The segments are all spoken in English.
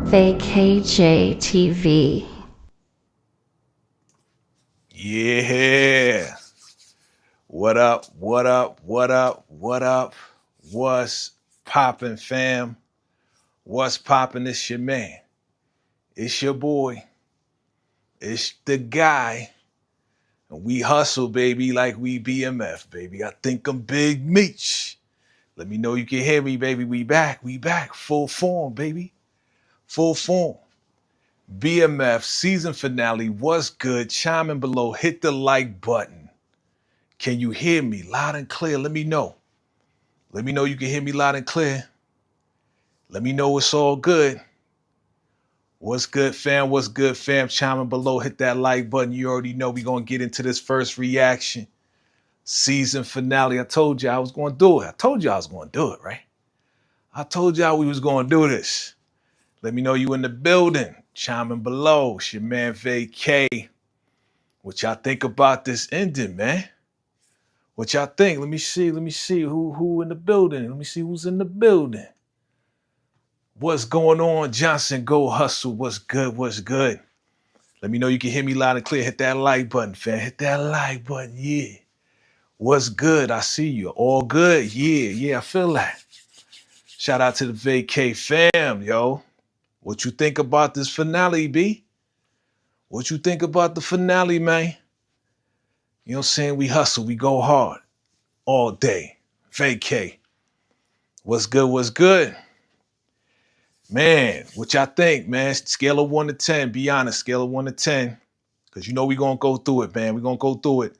VACAY-JTV. Yeah. What up? What up? What up? What up? What's poppin', fam? What's poppin'? It's your man. It's your boy. It's the guy. And we hustle, baby, like we BMF, baby. I think I'm Big Meech. Let me know you can hear me, baby. We back. We back. Full form, baby. Full form. BMF season finale was good. Chiming below. Hit the like button. Can you hear me loud and clear? Let me know. Let me know you can hear me loud and clear. Let me know it's all good. What's good, fam? What's good, fam? Chiming below. Hit that like button. You already know we're going to get into this first reaction. Season finale. I told you I was going to do it. I told you I was going to do it, right? I told y'all we was going to do this. Let me know you in the building. Chiming below. It's your man, VACAY. What y'all think about this ending, man? What y'all think? Let me see. Let me see who in the building. Let me see who's in the building. What's going on? Johnson, go hustle. What's good? What's good? Let me know you can hear me loud and clear. Hit that like button, fam. Hit that like button. Yeah. What's good? I see you. All good? Yeah, I feel that. Shout out to the VACAY fam, yo. What you think about this finale, B? What you think about the finale, man? You know what I'm saying? We hustle. We go hard. All day. VACAY. What's good? What's good? Man, what y'all think, man? Scale of 1 to 10. Be honest. Scale of 1 to 10. Because you know we're going to go through it, man. We're going to go through it.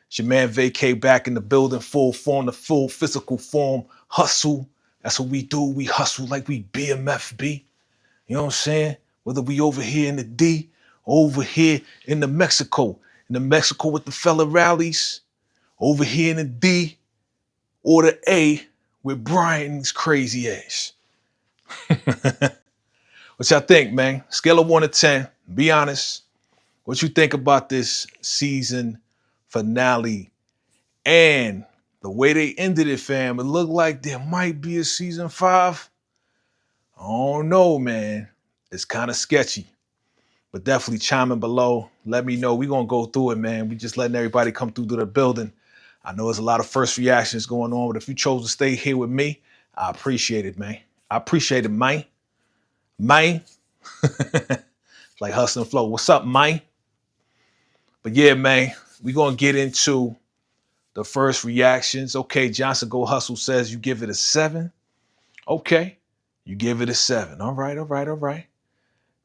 It's your man VACAY back in the building. Full form, the full physical form. Hustle. That's what we do. We hustle like we BMF, B. You know what I'm saying? Whether we over here in the D, over here in the Mexico with the fella rallies, over here in the D, or the A with Brian's crazy ass. What y'all think, man? Scale of 1 to 10. Be honest. What you think about this season finale and the way they ended it, fam? It looked like there might be a season 5. I don't know, man. It's kind of sketchy. But definitely chiming below. Let me know. We're going to go through it, man. We just letting everybody come through to the building. I know there's a lot of first reactions going on, but if you chose to stay here with me, I appreciate it, man. I appreciate it, man. Man. Like Hustle and Flow. What's up, man? But yeah, man, we're going to get into the first reactions. Okay, Johnson Go Hustle says you give it a 7. Okay, you give it a 7. All right.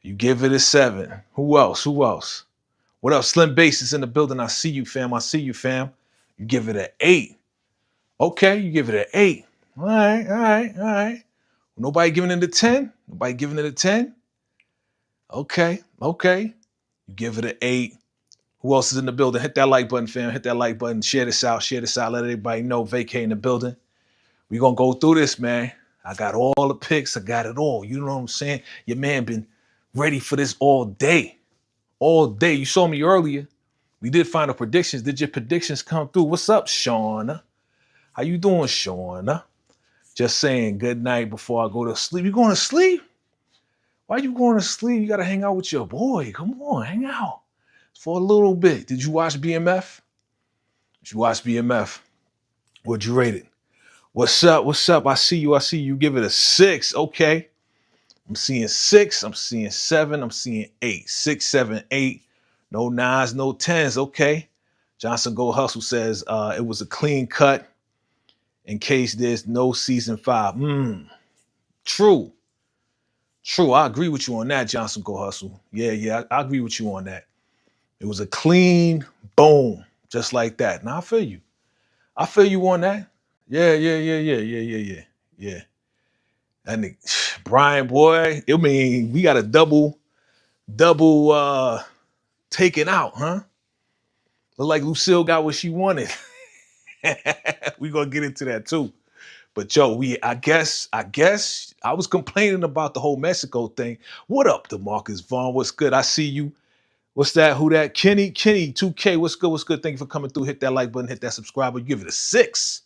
You give it a 7. Who else? What up? Slim Bass is in the building. I see you, fam. You give it an 8. Okay, you give it an 8. All right. Nobody giving it a 10? Nobody giving it a 10? Okay. You give it an 8. Who else is in the building? Hit that like button, fam. Hit that like button. Share this out. Let everybody know VACAY in the building. We're going to go through this, man. I got all the picks. I got it all. You know what I'm saying? Your man been ready for this all day. All day. You saw me earlier. We did find the predictions. Did your predictions come through? What's up, Shauna? How you doing, Shauna? Just saying good night before I go to sleep. You going to sleep? Why you going to sleep? You got to hang out with your boy. Come on, hang out for a little bit. Did you watch BMF? Did you watch BMF? What'd you rate it? What's up? I see you. You give it a 6. Okay. I'm seeing 6. I'm seeing 7. I'm seeing 8. 6, 7, 8. No 9s, no 10s. Okay. Johnson Go Hustle says it was a clean cut in case there's no season 5. True. I agree with you on that, Johnson Go Hustle. Yeah, I agree with you on that. It was a clean boom, just like that. Now I feel you. On that. Yeah. That nigga, Brian, boy. I mean, we got a double taken out, huh? Look like Lucille got what she wanted. We gonna get into that too. But yo, I guess I was complaining about the whole Mexico thing. What up, DeMarcus Vaughn? What's good? I see you. What's that? Who that? Kenny 2K. What's good? Thank you for coming through. Hit that like button, hit that subscribe button. You give it a 6.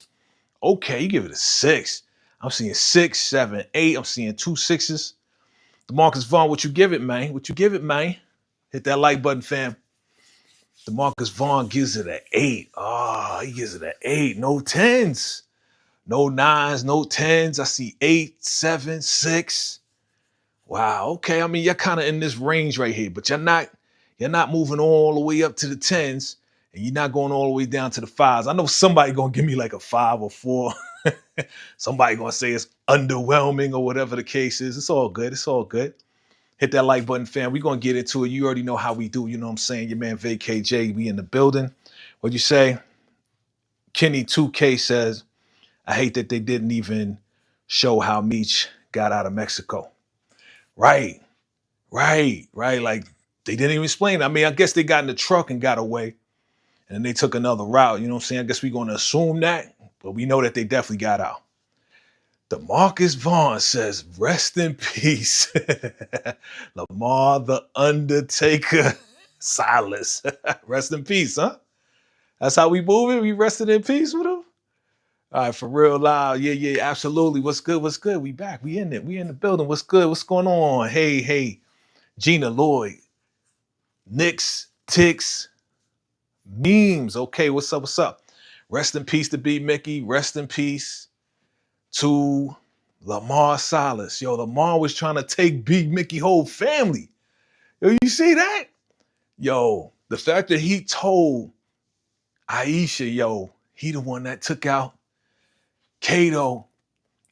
Okay, you give it a 6. I'm seeing 6, 7, 8. I'm seeing 2 6s. DeMarcus Vaughn, what you give it, man? What you give it, man? Hit that like button, fam. DeMarcus Vaughn gives it an 8. Oh, he gives it an 8. No 10s. No 9s, no 10s. I see 8, 7, 6. Wow, okay. I mean, you're kind of in this range right here, but you're not moving all the way up to the 10s, and you're not going all the way down to the 5s. I know somebody gonna give me like a 5 or 4. Somebody gonna say it's underwhelming or whatever the case is. It's all good. It's all good. Hit that like button, fam. We're gonna get into it. You already know how we do. You know what I'm saying? Your man VACAY-J, we in the building. What'd you say? Kenny 2K says, I hate that they didn't even show how Meech got out of Mexico. Right. Like they didn't even explain. I mean, I guess they got in the truck and got away, and then they took another route. You know what I'm saying? I guess we're gonna assume that, but we know that they definitely got out. DeMarcus Vaughn says, rest in peace. Lamar the Undertaker Silas. Rest in peace, huh? That's how we moving. We rested in peace with him. All right, for real loud. Yeah, absolutely. What's good? What's good? We back. We in it. We in the building. What's good? What's going on? Hey. Gina Lloyd. Nicks, Ticks, Memes. Okay, what's up? What's up? Rest in peace to B-Mickie. Rest in peace to Lamar Silas. Yo, Lamar was trying to take B-Mickie whole family. Yo, you see that? Yo, the fact that he told Aisha, yo, he the one that took out Kato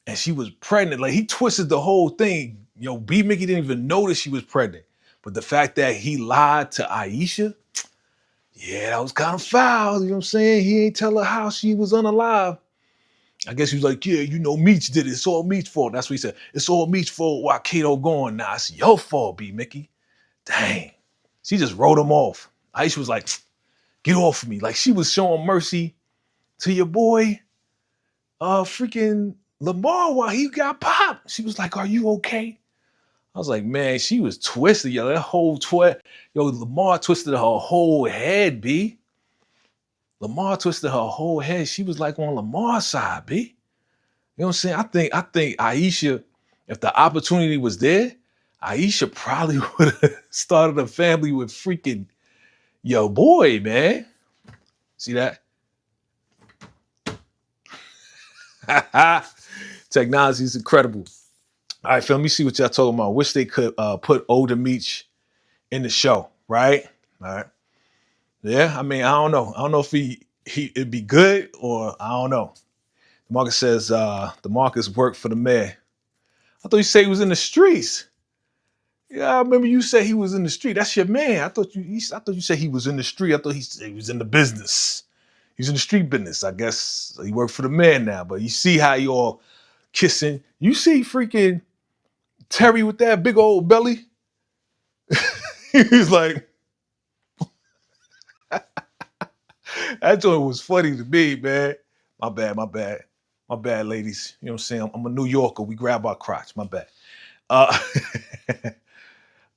and she was pregnant. Like, he twisted the whole thing. Yo, B-Mickie didn't even notice she was pregnant. But the fact that he lied to Aisha, yeah, that was kind of foul. You know what I'm saying? He ain't tell her how she was unalive. I guess he was like, yeah, you know, Meech did it. It's all Meech's fault. That's what he said. It's all Meech's fault while Kato gone. Nah, it's your fault, B-Mickie. Dang. She just wrote him off. Aisha was like, get off of me. Like, she was showing mercy to your boy, freaking Lamar while he got popped. She was like, are you okay? I was like, man, she was twisted. Yo, that whole yo, Lamar twisted her whole head, B. Lamar twisted her whole head. She was like on Lamar's side, B. You know what I'm saying? I think Aisha, if the opportunity was there, Aisha probably would have started a family with freaking yo boy, man. See that? Technology is incredible. All right, Phil, let me see what y'all talking about. Wish they could put older Meech in the show, right? All right. Yeah, I mean, I don't know. I don't know if it'd be good or I don't know. Marcus says the Marcus worked for the mayor. I thought you said he was in the streets. Yeah, I remember you said he was in the street. That's your man. I thought you said he was in the street. I thought he was in the business. He's in the street business. I guess he worked for the man now. But you see how you all kissing. You see freaking Terry with that big old belly. He's like, that joint was funny to me, man. My bad, ladies. You know what I'm saying? I'm a New Yorker. We grab our crotch. My bad.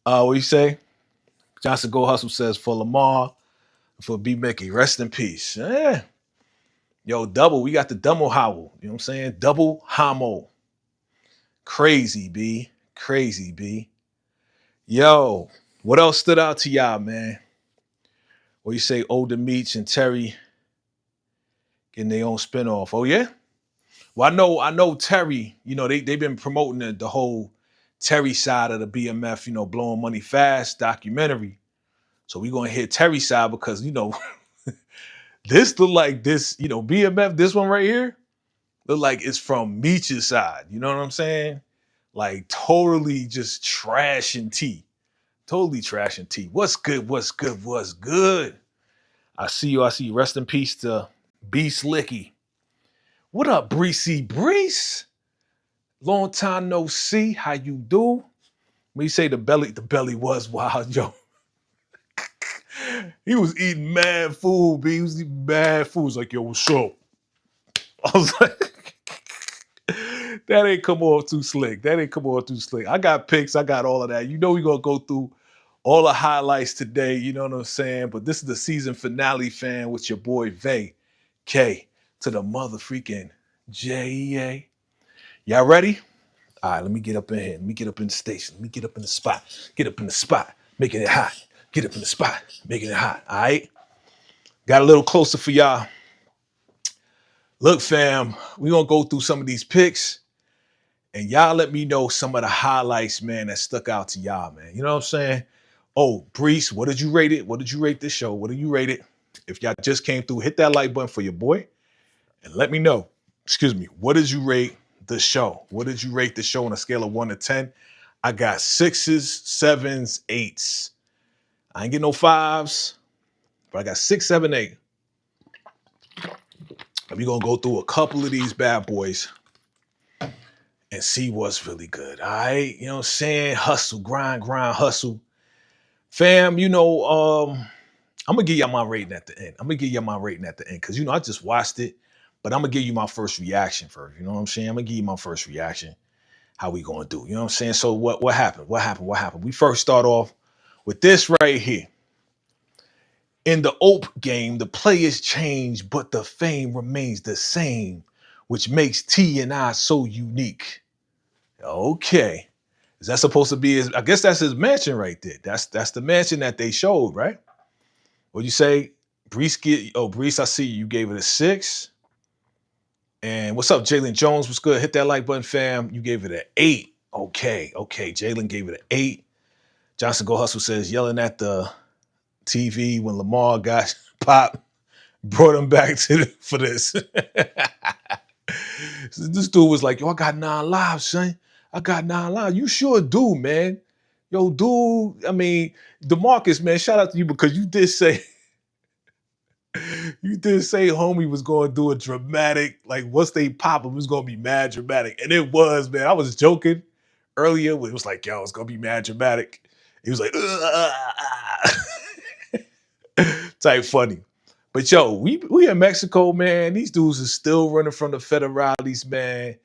What you say? Johnson Go Hustle says, for Lamar, for B-Mickie, rest in peace. Yeah. Yo, double. We got the double howl. You know what I'm saying? Double homo. Crazy, B. Crazy, B. Yo, what else stood out to y'all, man? What you say? Older Meech and Terry getting their own spinoff. Oh, yeah? Well, I know Terry, you know, they've been promoting the whole Terry side of the BMF, you know, Blowing Money Fast documentary. So we're going to hit Terry side because, you know, this look like this, you know, BMF, this one right here, look like it's from Meech's side. You know what I'm saying? Like totally just trashing T. Totally trashing T. What's good? What's good? What's good? I see you. Rest in peace to B Slicky. What up, Breezy Breeze? Long time no see. How you do? When you say the belly was wild, yo. He was eating mad food, B. He was eating mad food. He was like, yo, what's up? I was like, that ain't come off too slick. I got pics. I got all of that. You know we're going to go through all the highlights today. You know what I'm saying? But this is the season finale, fan, with your boy VACAY to the mother freaking J-E-A. Y'all ready? All right, let me get up in here. Let me get up in the station. Let me get up in the spot. Get up in the spot, making it hot. Get up in the spot, making it hot. All right. Got a little closer for y'all. Look, fam, we gonna go through some of these picks, and y'all let me know some of the highlights, man, that stuck out to y'all, man. You know what I'm saying? Oh, Brees, what did you rate it? What did you rate this show? What did you rate it? If y'all just came through, hit that like button for your boy, and let me know. Excuse me. What did you rate the show? What did you rate the show on a scale of 1 to 10? I got 6s, 7s, 8s. I ain't get no 5s, but I got 6, 7, 8. And we're going to go through a couple of these bad boys and see what's really good. All right. You know what I'm saying? Hustle, grind, hustle. Fam, you know, I'm going to give y'all my rating at the end. Because, you know, I just watched it, but I'm going to give you my first reaction first. You know what I'm saying? I'm going to give you my first reaction. How we going to do? You know what I'm saying? So what happened? What happened? We first start off with this right here. In the OP game, the players change, but the fame remains the same, which makes T and I so unique. Okay. Is that supposed to be his? I guess that's his mansion right there. That's the mansion that they showed, right? What'd you say? Brees, I see you gave it a 6. And what's up, Jalen Jones? What's good? Hit that like button, fam. You gave it an 8. Okay. Jalen gave it an 8. Johnson Go Hustle says, yelling at the TV when Lamar got popped, brought him back for this. This dude was like, yo, I got 9 lives, son. I got 9 lives. You sure do, man. Yo, dude, I mean, DeMarcus, man, shout out to you because you did say homie was going to do a dramatic, like once they pop, it was going to be mad dramatic. And it was, man. I was joking earlier when it was like, yo, it's going to be mad dramatic. He was like, type funny. But yo, we in Mexico, man. These dudes are still running from the federales, man.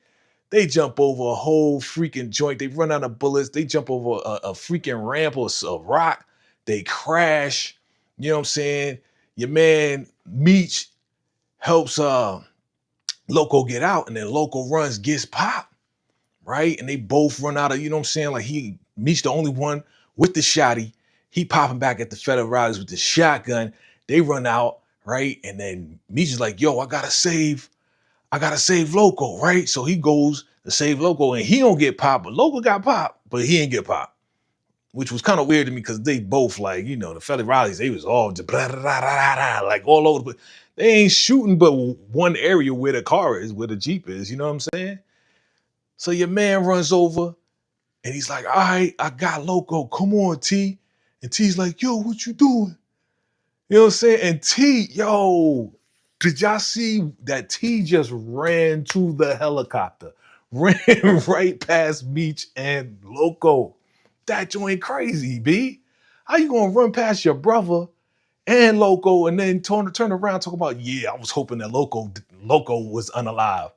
They jump over a whole freaking joint. They run out of bullets. They jump over a freaking ramp or a rock. They crash. You know what I'm saying? Your man Meech helps Loco get out, and then Loco runs, gets popped, right? And they both run out of, you know what I'm saying? Like Meech the only one with the shotty. He popping back at the federales with the shotgun. They run out, right? And then Meech is like, yo, I gotta save Loco, right? So he goes to save Loco, and he don't get popped, but Loco got popped, but he ain't get popped, which was kind of weird to me because they both, like, you know, the federales, they was all just blah, blah, blah, blah, like all over, but they ain't shooting but one area where the car is, where the Jeep is, you know what I'm saying? So your man runs over, and he's like, all right, I got Loco, come on, T. And T's like, yo, what you doing? You know what I'm saying? And T, yo, did y'all see that T just ran to the helicopter? Ran right past Meech and Loco. That joint crazy, B. How you gonna run past your brother and Loco and then turn around talk about, yeah, I was hoping that Loco was unalive.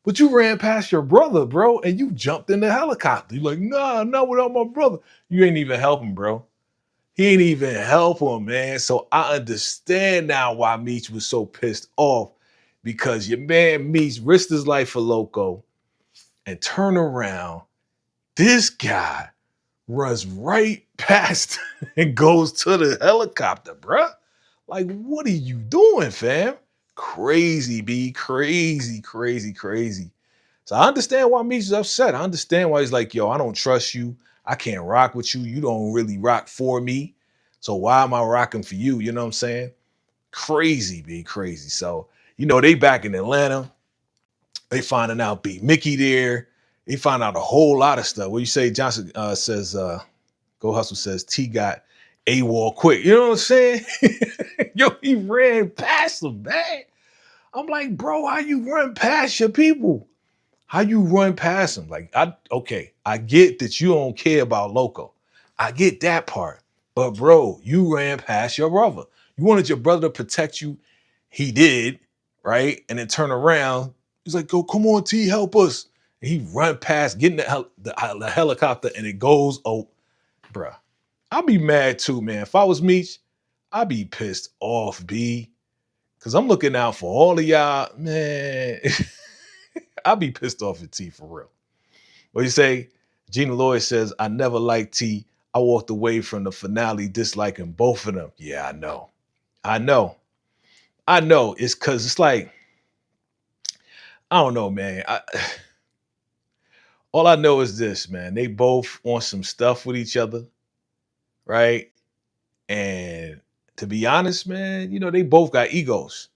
But you ran past your brother, bro, and you jumped in the helicopter. You're like, nah, not without my brother. You ain't even helping, bro. He ain't even help him, man. So I understand now why Meech was so pissed off, because your man Meech risked his life for Loco and turn around. This guy runs right past and goes to the helicopter, bruh. Like, what are you doing, fam? Crazy, B. Crazy. So I understand why Meech is upset. I understand why he's like, yo, I don't trust you. I can't rock with you. You don't really rock for me. So why am I rocking for you? You know what I'm saying? Crazy, B. Crazy. So, you know, they back in Atlanta. They finding out B-Mickie there. They find out a whole lot of stuff. What you say? Johnson says, Go Hustle says, T got AWOL quick. You know what I'm saying? Yo, he ran past them, man. I'm like, bro, how you run past your people? How you run past them? Like, I get that you don't care about Loco. I get that part. But bro, you ran past your brother. You wanted your brother to protect you. He did, right? And then turn around. He's like, go, come on, T, help us. And he run past, getting the helicopter, and it goes, oh, bruh. I'd be mad too, man. If I was Meech, I'd be pissed off, B. Because I'm looking out for all of y'all, man. I'd be pissed off at T for real. What do you say? Gina Lloyd says, I never liked T. I walked away from the finale disliking both of them. Yeah, I know. I know. I know. It's because it's like, I don't know, man. All I know is this, man. They both on some stuff with each other, right? And to be honest, man, they both got egos.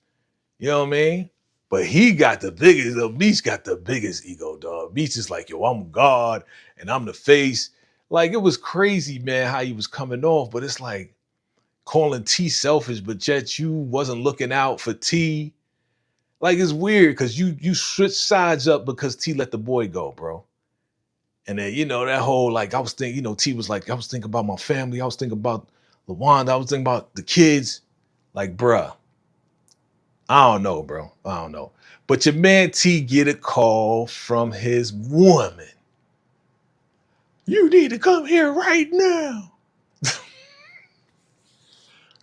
You know what I mean? But he got the biggest, Meech got the biggest ego, dog. Meech is like, yo, I'm God and I'm the face. Like, it was crazy, man, how he was coming off. But it's like calling T selfish, but yet you wasn't looking out for T. Like, it's weird because you switch sides up because T let the boy go, bro. And then, that whole, like, I was thinking, T was like, I was thinking about my family. I was thinking about LaWanda. I was thinking about the kids. Like, bruh, I don't know, bro. I don't know. But your man T get a call from his woman. You need to come here right now.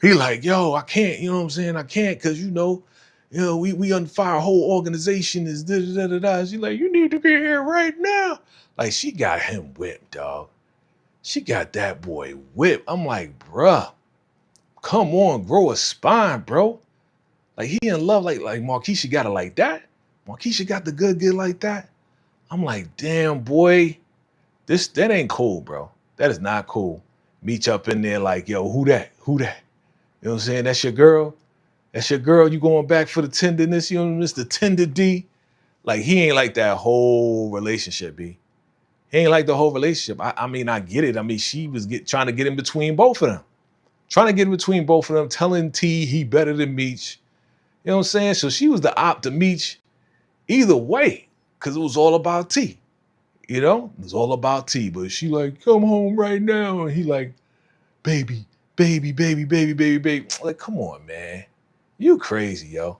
He like, yo, I can't, you know what I'm saying? I can't because, we on fire, our whole organization is da-da-da-da-da. She like, you need to get here right now. Like, she got him whipped, dog. She got that boy whipped. I'm like, bruh, come on, grow a spine, bro. Like, he in love, like Marquisha got it like that. Marquisha got the good like that. I'm like, damn, boy, that ain't cool, bro. That is not cool. Meet up in there like, yo, who that? Who that? You know what I'm saying? That's your girl. That's your girl. You going back for the tenderness, Mr. Tender D. Like, he ain't like that whole relationship, B. He ain't like the whole relationship. I mean, I get it. I mean, she was trying to get in between both of them. Trying to get in between both of them, telling T he better than Meech. You know what I'm saying? So she was the op to Meech either way, because it was all about T. It was all about T. But she like, come home right now. And he like, baby, baby, baby, baby, baby, baby. Like, come on, man. You crazy, yo.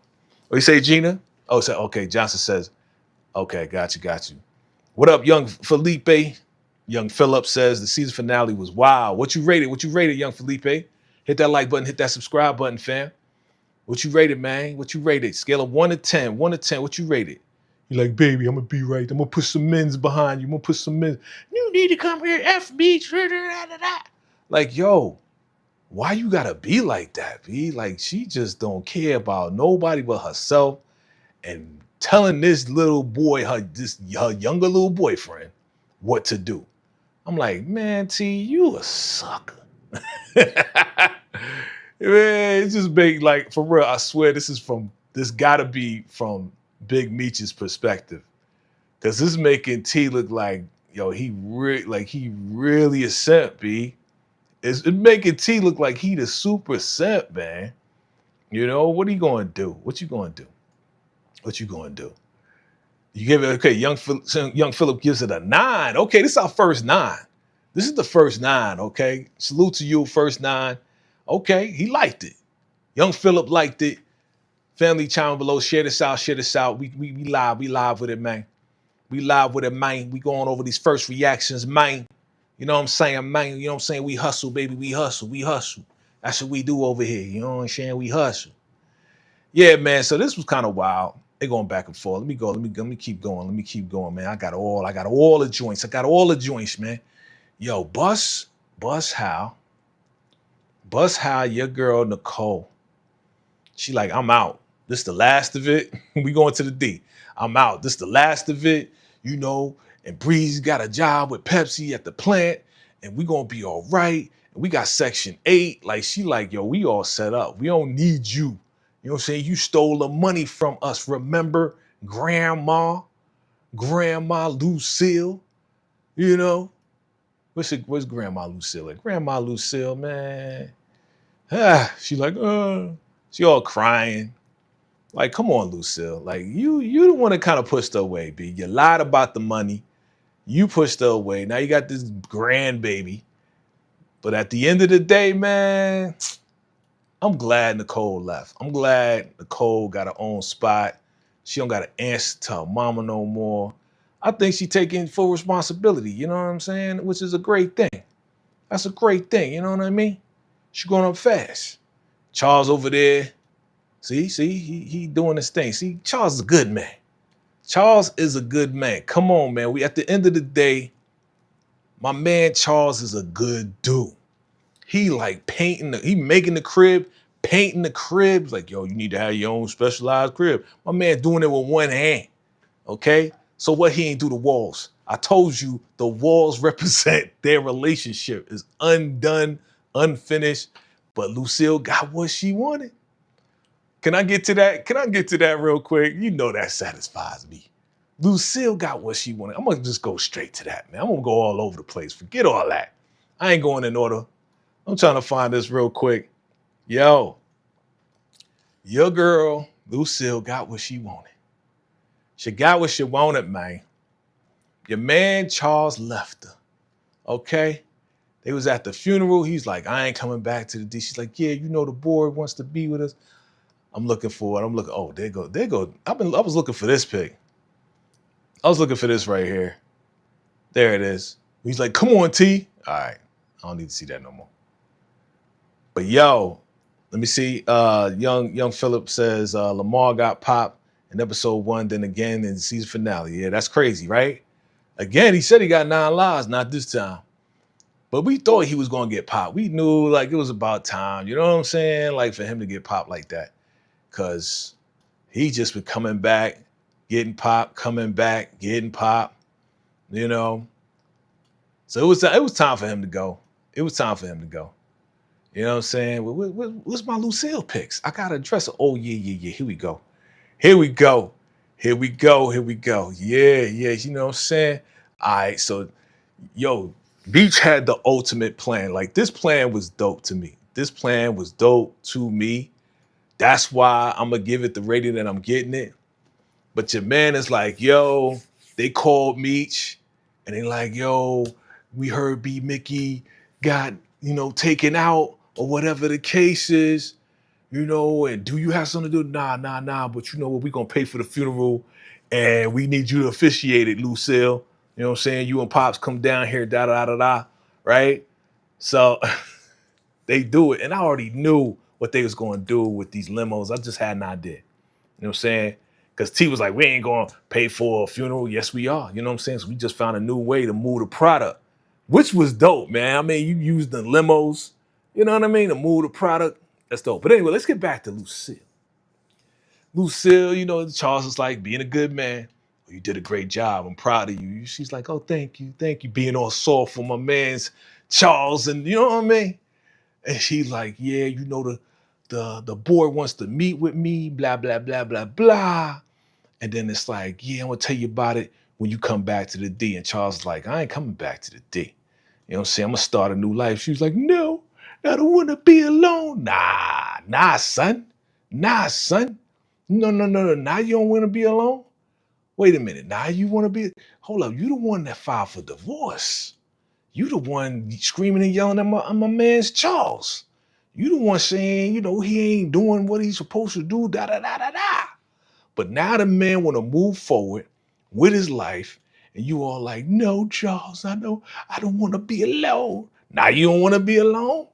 What you say, Gina? Oh, so okay. Johnson says, okay, got you. What up, young Felipe? Young Philip says the season finale was wow. What you rated? Young Felipe? Hit that like button, hit that subscribe button, fam. What you rated, man? What you rated? Scale of 1 to 10. 1 to 10. What you rated? You're like, baby, I'm gonna be right. I'm gonna put some men's behind you. I'm gonna put some men. You need to come here, F me. Like, yo, why you gotta be like that, B? Like, she just don't care about nobody but herself and telling this little boy, her younger little boyfriend, what to do. I'm like, man, T, you a sucker. Man, it's just big, like, for real, I swear this gotta be from Big Meech's perspective. Cause this is making T look like, yo, he really a simp, B. It's making T look like he the super simp, man. What are you gonna do? What you gonna do? You give it, okay, young Philip gives it a 9. Okay, this is our first 9. This is the first 9, okay? Salute to you, first 9. Okay, he liked it. Young Philip liked it. Family channel below, share this out. We live with it, man. We live with it, man. We going over these first reactions, man. You know what I'm saying, man? You know what I'm saying? We hustle, baby. We hustle. That's what we do over here. You know what I'm saying? We hustle. Yeah, man. So this was kind of wild. They going back and forth. Let me go. Let me keep going, man. I got all the joints. Man. Yo, Bus How, your girl Nicole. She like, I'm out. This the last of it. We going to the D. I'm out. This the last of it. And Breeze got a job with Pepsi at the plant, and we gonna be all right. And we got Section 8. Like, she like, yo, we all set up. We don't need you. You know what I'm saying? You stole the money from us. Remember Grandma Lucille? What's Grandma Lucille? Like, Grandma Lucille, man. She like, she all crying. Like, come on, Lucille. Like, you the one that kind of pushed her away, B. You lied about the money. You pushed her away. Now you got this grandbaby. But at the end of the day, man, I'm glad Nicole left. I'm glad Nicole got her own spot. She don't got to answer to her mama no more. I think she taking full responsibility, you know what I'm saying? Which is a great thing. That's a great thing, you know what I mean? She going up fast. Charles over there, see, he doing his thing. See, Charles is a good man. Charles is a good man. Come on, man. We at the end of the day, my man Charles is a good dude. He like painting, he making the crib, painting the crib. Like, yo, you need to have your own specialized crib. My man doing it with one hand. Okay? So what he ain't do the walls? I told you the walls represent their relationship is undone, unfinished, but Lucille got what she wanted. Can I get to that? Can I get to that real quick? You know that satisfies me. Lucille got what she wanted. I'm gonna just go straight to that, man. I'm gonna go all over the place. Forget all that. I ain't going in order. I'm trying to find this real quick. Yo, your girl, Lucille, got what she wanted. She got what she wanted, man. Your man, Charles, left her. Okay? They was at the funeral. He's like, I ain't coming back to the D. She's like, yeah, you know the board wants to be with us. I'm looking for it. I'm looking. Oh, there go. I was looking for this pic. I was looking for this right here. There it is. He's like, come on, T. All right. I don't need to see that no more. But yo, let me see. Young Phillip says Lamar got popped in episode 1, then again in the season finale. Yeah, that's crazy, right? Again, he said he got 9 lives, not this time. But we thought he was gonna get popped. We knew like it was about time. You know what I'm saying? Like for him to get popped like that. Cause he just been coming back, getting popped, coming back, getting popped, you know. So it was time for him to go. It was time for him to go. You know what I'm saying? What's my Lucille picks? I gotta address it. Oh yeah. Here we go. Yeah. You know what I'm saying? All right. So, yo, Beach had the ultimate plan. Like this plan was dope to me. This plan was dope to me. That's why I'm gonna give it the rating that I'm getting it. But your man is like, yo, they called Meech and they like, yo, we heard B-Mickie got, taken out or whatever the case is, and do you have something to do? Nah. But you know what? We're gonna pay for the funeral and we need you to officiate it, Lucille. You know what I'm saying? You and Pops come down here, da, right? So they do it. And I already knew what they was going to do with these limos. I just had an idea. You know what I'm saying? Because T was like, we ain't going to pay for a funeral. Yes, we are. You know what I'm saying? So we just found a new way to move the product, which was dope, man. I mean, you used the limos, you know what I mean, to move the product. That's dope. But anyway, let's get back to Lucille. Lucille, Charles is like, being a good man. You did a great job. I'm proud of you. She's like, oh, thank you. Being all soft for my man's Charles. And you know what I mean? And she's like, yeah, the board wants to meet with me, blah, blah, blah, blah, blah. And then it's like, yeah, I'm gonna tell you about it when you come back to the D. And Charles is like, I ain't coming back to the D. You know what I'm saying? I'm gonna start a new life. She was like, no, I don't wanna be alone. Nah, son. No. Now you don't wanna be alone? Wait a minute. Now you wanna be, hold up, you the one that filed for divorce. You the one screaming and yelling at my man's Charles. You the one saying, he ain't doing what he's supposed to do, da. But now the man want to move forward with his life, and you all like, no, Charles, I don't want to be alone. Now you don't want to be alone?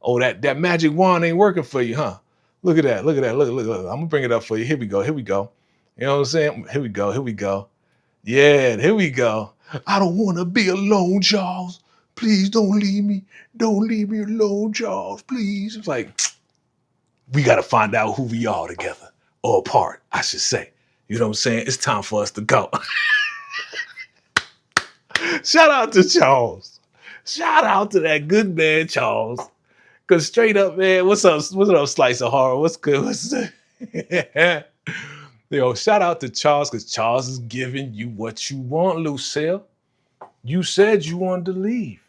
Oh, that magic wand ain't working for you, huh? Look at that. Look. I'm gonna bring it up for you. Here we go. You know what I'm saying? Here we go. Yeah, here we go. I don't want to be alone, Charles. Please don't leave me. Don't leave me alone, Charles, please. It's like, we got to find out who we are together, or apart, I should say. You know what I'm saying? It's time for us to go. Shout out to Charles. Shout out to that good man, Charles. Because straight up, man, what's up, Slice of Horror? What's good? Shout out to Charles, because Charles is giving you what you want, Lucille. You said you wanted to leave.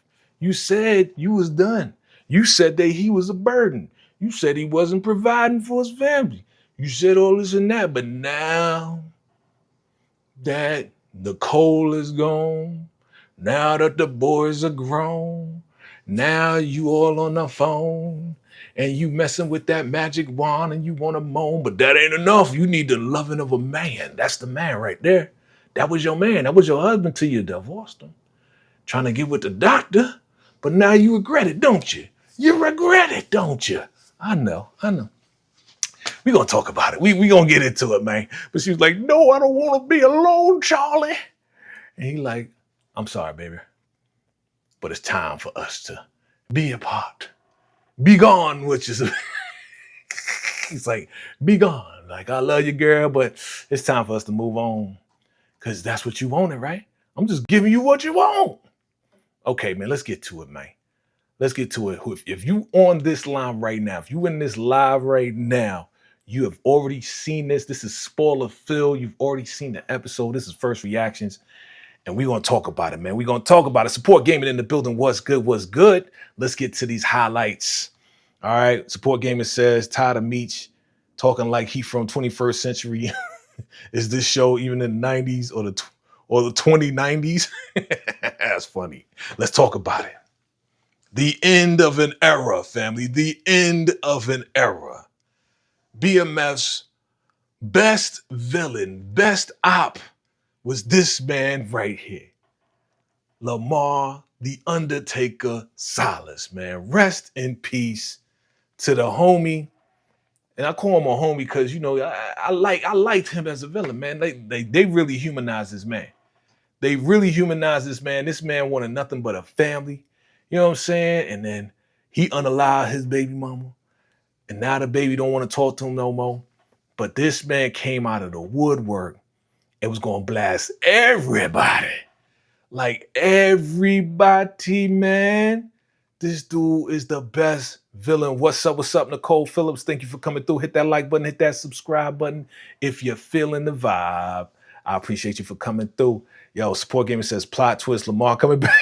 You said you was done. You said that he was a burden. You said he wasn't providing for his family. You said all this and that, but now that Nicole is gone, now that the boys are grown, now you all on the phone and you messing with that magic wand and you want to moan, but that ain't enough. You need the loving of a man. That's the man right there. That was your man. That was your husband till you divorced him. Trying to get with the doctor, but now you regret it, don't you? You regret it, don't you? I know. We gonna talk about it. We gonna get into it, man. But she was like, no, I don't want to be alone, Charlie. And he like, I'm sorry, baby, but it's time for us to be apart. Be gone, which is he's like, be gone. Like, I love you, girl, but it's time for us to move on. Cause that's what you wanted, right? I'm just giving you what you want. Okay, man, let's get to it, man. Let's get to it. If you on this line right now, if you in this live right now, you have already seen this. This is spoiler filled. You've already seen the episode. This is first reactions. And we're going to talk about it, man. We're going to talk about it. Support Gaming in the building. What's good? What's good? Let's get to these highlights. All right. Support Gaming says, tired of Meech talking like he from 21st century. Is this show even in the 90s or the 2090s? That's funny. Let's talk about it. The end of an era, family. The end of an era. BMF's best villain, best op was this man right here. Lamar, the Undertaker Silas, man. Rest in peace to the homie. And I call him a homie because, you know, I liked him as a villain, man. They really humanized this man. They really humanized this man. This man wanted nothing but a family. You know what I'm saying? And then he unalived his baby mama. And now the baby don't want to talk to him no more. But this man came out of the woodwork and was going to blast everybody. Like everybody, man. This dude is the best villain. What's up, Nicole Phillips? Thank you for coming through. Hit that like button, hit that subscribe button. If you're feeling the vibe, I appreciate you for coming through. Yo, Support Gaming says, plot twist, Lamar coming back.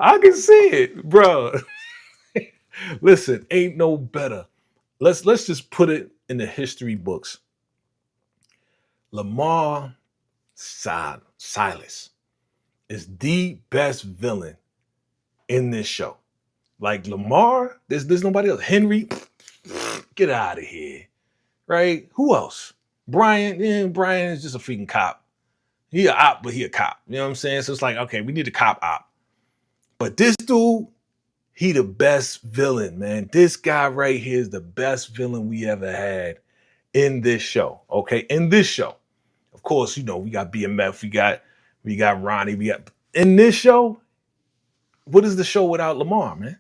I can see it, bro. Listen, ain't no better. Let's just put it in the history books. Lamar Silas is the best villain in this show. Like Lamar, there's nobody else. Henry, get out of here. Right? Who else? Brian, Brian is just a freaking cop. He a op, but he a cop. You know what I'm saying? So it's like, okay, we need a cop op. But this dude, he the best villain, man. This guy right here is the best villain we ever had in this show. Okay, in this show. Of course, you know, we got BMF, we got Ronnie, in this show. What is the show without Lamar, man?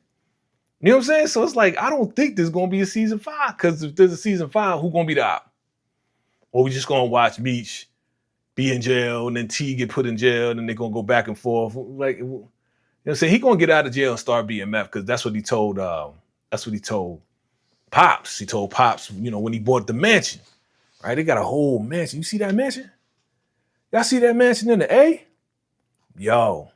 You know what I'm saying? So it's like, I don't think there's gonna be a season 5, because if there's a season 5, who's gonna be the op? Or we just gonna watch Meech be in jail and then T get put in jail and then they're gonna go back and forth. Like, you know what I'm saying? He gonna get out of jail and start BMF, because that's what he told Pops. He told Pops, you know, when he bought the mansion. Right? They got a whole mansion. You see that mansion? Y'all see that mansion in the A? Yo,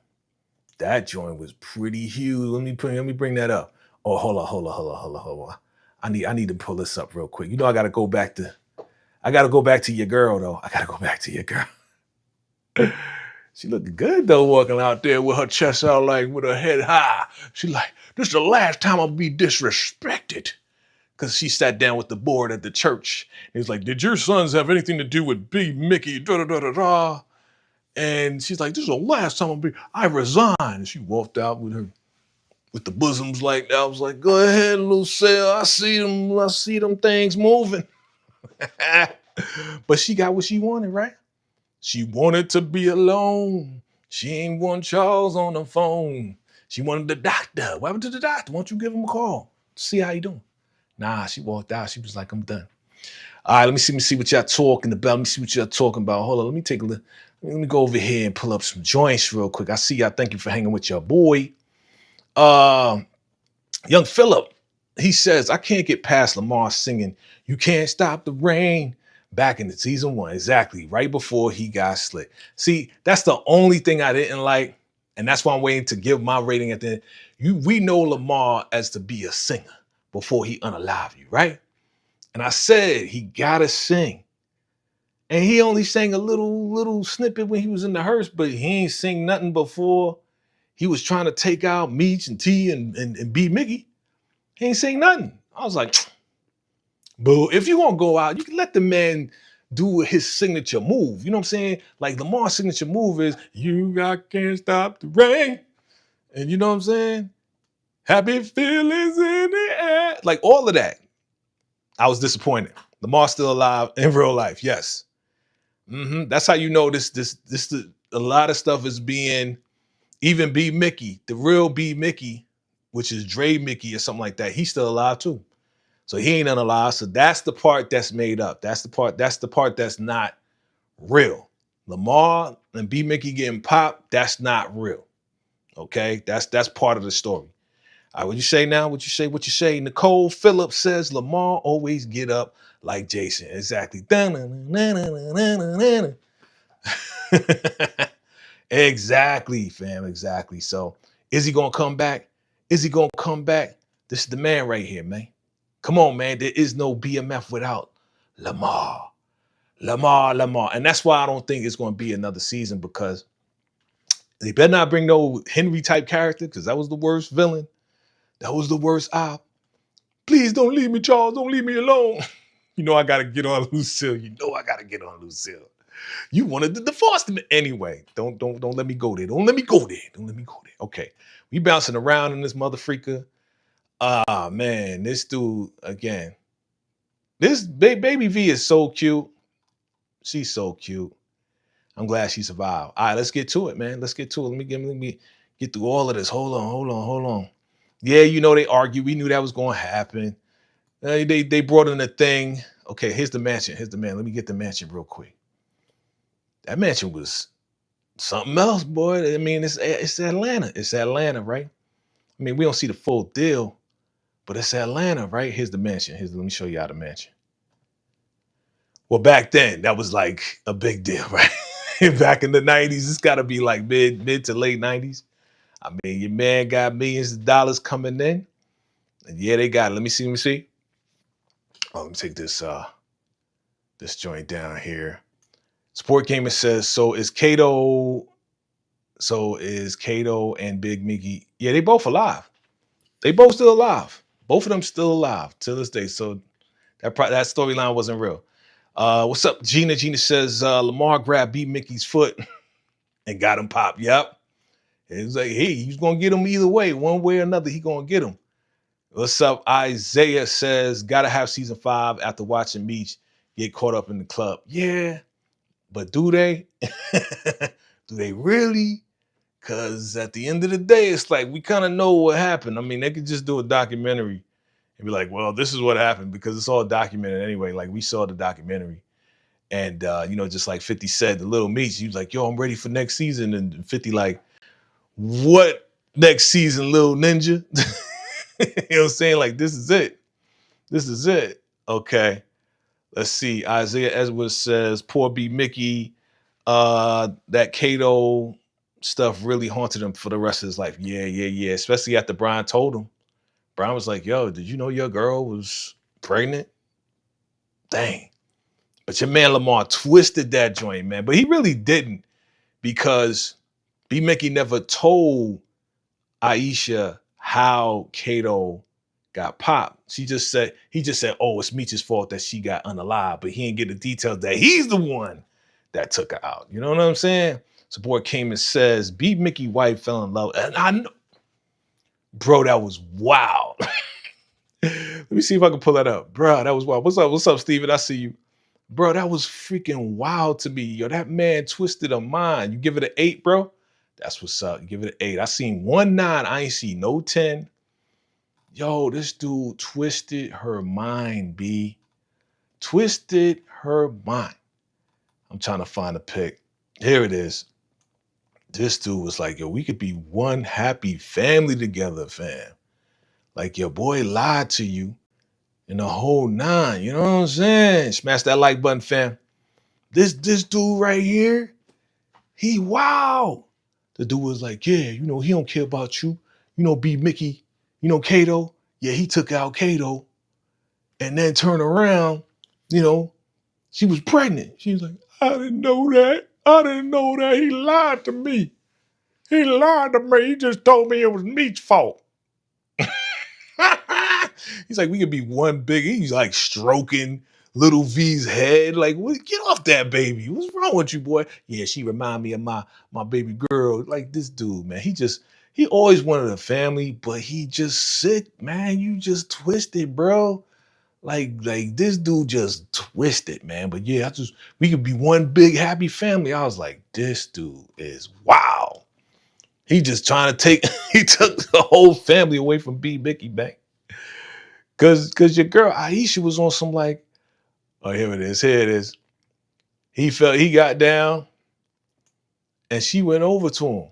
that joint was pretty huge. Let me bring that up. Oh, hold on. I need to pull this up real quick. You know, I gotta go back to your girl, though. I gotta go back to your girl. She looked good though, walking out there with her chest out, like with her head high. She like, this is the last time I'll be disrespected. Because she sat down with the board at the church. He was like, did your sons have anything to do with B-Mickie? And she's like, this is the last time I resign. And she walked out with the bosoms like that. I was like, go ahead, Lucille. I see them things moving. But she got what she wanted, right? She wanted to be alone. She ain't want Charles on the phone. She wanted the doctor. What happened to the doctor? Why don't you give him a call? See how you doing? Nah, she walked out. She was like, I'm done. All right, let me see what y'all talking about. Let me see what y'all talking about. Hold on, let me take a look. Let me go over here and pull up some joints real quick. I see y'all. Thank you for hanging with your boy. Young Phillip, he says, I can't get past Lamar singing, You Can't Stop the Rain, back in the season 1. Exactly, right before he got slit. See, that's the only thing I didn't like. And that's why I'm waiting to give my rating at the end. We know Lamar as to be a singer before he unalive you, right? And I said he gotta sing. And he only sang a little snippet when he was in the hearse, but he ain't sing nothing before he was trying to take out Meech and T and B-Mickie. He ain't sing nothing. I was like, boo, if you gonna go out, you can let the man do his signature move. You know what I'm saying? Like Lamar's signature move is, you got can't stop the rain. And you know what I'm saying? Happy feelings in the air. Like all of that. I was disappointed. Lamar's still alive in real life. Yes. That's how you know a lot of stuff is being, even B-Mickie, the real B-Mickie, which is Dre Mickey or something like that. He's still alive too. So he ain't unalive. So that's the part that's made up. That's the part that's not real. Lamar and B-Mickie getting popped, that's not real. Okay? That's part of the story. All right, what you say now? What you say? Nicole Phillips says Lamar always get up like Jason. Exactly. Exactly, fam. Exactly. So is he gonna come back? Is he gonna come back? This is the man right here, man. Come on, man. There is no BMF without Lamar. Lamar. And that's why I don't think it's gonna be another season, because they better not bring no Henry type character, because that was the worst villain. That was the worst op. Please don't leave me, Charles. Don't leave me alone. You know I gotta get on Lucille. You wanted to divorce them anyway. Don't let me go there. Don't let me go there. Okay, we bouncing around in this mother freaker. Ah man, this dude again. This baby V is so cute. She's so cute. I'm glad she survived. All right, let's get to it, man. Let's get to it. Let me get through all of this. Hold on. Yeah, you know they argue. We knew that was going to happen. They brought in a thing. Okay, here's the mansion. Let me get the mansion real quick. That mansion was something else, boy. I mean, it's Atlanta. It's Atlanta, right? I mean, we don't see the full deal, but it's Atlanta, right? Here's the mansion. Let me show you how the mansion. Well, back then, that was like a big deal, right? Back in the 90s, it's got to be like mid to late 90s. I mean, your man got millions of dollars coming in. And yeah, they got it. Let me see. Oh, let me take this joint down here. Sport Gamer says, so is Kato and B-Mickie? Yeah, they both alive. They both still alive. Both of them still alive to this day. So that storyline wasn't real. What's up, Gina? Gina says Lamar grabbed B-Mickie's foot and got him popped. Yep. It was like, hey, he's gonna get him either way, one way or another. He gonna get him. What's up? Isaiah says, gotta have season 5 after watching Meech get caught up in the club. Yeah, but do they? Do they really? Because at the end of the day, it's like we kind of know what happened. I mean, they could just do a documentary and be like, well, this is what happened, because it's all documented anyway. Like, we saw the documentary. And, just like 50 said, the little Meech, he was like, yo, I'm ready for next season. And 50 like, what next season, little ninja? You know what I'm saying? Like, this is it. Okay. Let's see. Isaiah Edwards says, poor B-Mickie, that Kato stuff really haunted him for the rest of his life. Yeah. Especially after Brian told him. Brian was like, yo, did you know your girl was pregnant? Dang. But your man Lamar twisted that joint, man. But he really didn't, because B-Mickie never told Aisha how Kato got popped. He just said, oh, it's Meech's fault that she got unalive, but he didn't get the details that he's the one that took her out. You know what I'm saying? Support came and says, B-Mickie wife fell in love. And I know, bro, that was wild. Let me see if I can pull that up. Bro, that was wild. What's up, Steven? I see you. Bro, that was freaking wild to me. Yo, that man twisted a mind. You give it an 8, bro? That's what's up. You give it an 8. I seen 1 9. I ain't see no 10. Yo, this dude twisted her mind, B. Twisted her mind. I'm trying to find a pic. Here it is. This dude was like, yo, we could be one happy family together, fam. Like, your boy lied to you in the whole 9. You know what I'm saying? Smash that like button, fam. This dude right here, he wow. The dude was like, yeah, he don't care about you. B-Mickie, Kato. Yeah, he took out Kato and then turned around, she was pregnant. She was like, I didn't know that. He lied to me. He just told me it was Meech's fault. He's like, we could be one big. He's like stroking little V's head. Like, what? Get off that baby. What's wrong with you, boy? Yeah, she remind me of my baby girl. Like, this dude, man, he just He always wanted a family, but he just sick, man. You just twisted, bro. Like this dude just twisted, man. But yeah, we could be one big happy family. I was like, this dude is wow. He just trying to take he took the whole family away from B-Mickie, man. Cause your girl Aisha was on some like, oh, here it is, here it is. He got down and she went over to him.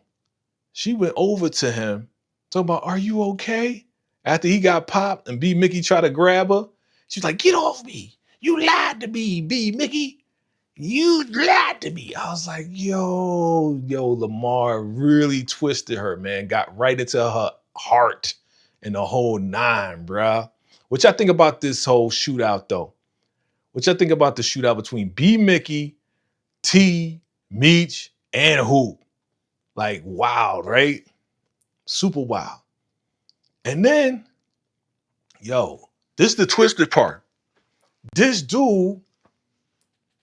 She went over to him, talking about, are you okay? After he got popped and B-Mickie tried to grab her, she's like, get off me. You lied to me, B-Mickie. You lied to me. I was like, yo, Lamar really twisted her, man. Got right into her heart and the whole nine, bruh. What y'all think about this whole shootout, though? What y'all think about the shootout between B-Mickie, T, Meech, and Hoop? Like, wild, right? Super wild. And then, yo, this is the twisted part. This dude,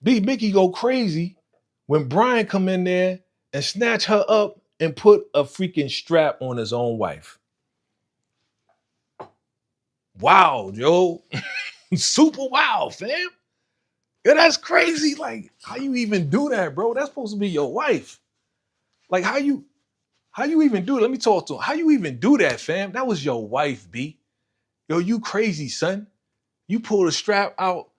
B-Mickie, go crazy when Brian come in there and snatch her up and put a freaking strap on his own wife. Wow, yo. Super wild, fam. Yeah, that's crazy. Like, how you even do that, bro? That's supposed to be your wife. Like, how you even do it? Let me talk to him. How you even do that, fam? That was your wife, B. Yo, you crazy, son. You pulled a strap out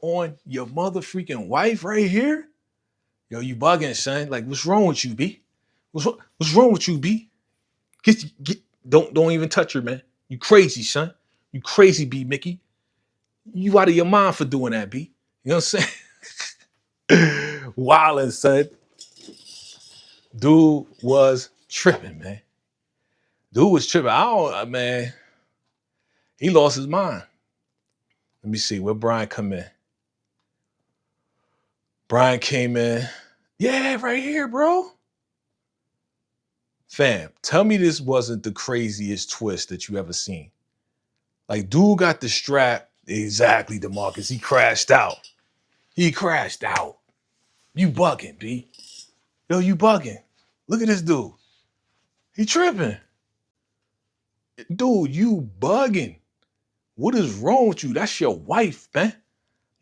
on your mother freaking wife right here. Yo, you bugging, son. Like, what's wrong with you, B? What's wrong with you, B? Don't even touch her, man. You crazy, son. You crazy, B-Mickie. You out of your mind for doing that, B. You know what I'm saying? Wildin', son. Dude was tripping, man. Dude was tripping. Man. He lost his mind. Let me see, where Brian come in? Brian came in. Yeah, right here, bro. Fam, tell me this wasn't the craziest twist that you ever seen. Like, dude got the strap. Exactly, DeMarcus. He crashed out. He crashed out. You bugging, B. Yo, you bugging. Look at this dude. He tripping. Dude, you bugging. What is wrong with you? That's your wife, man.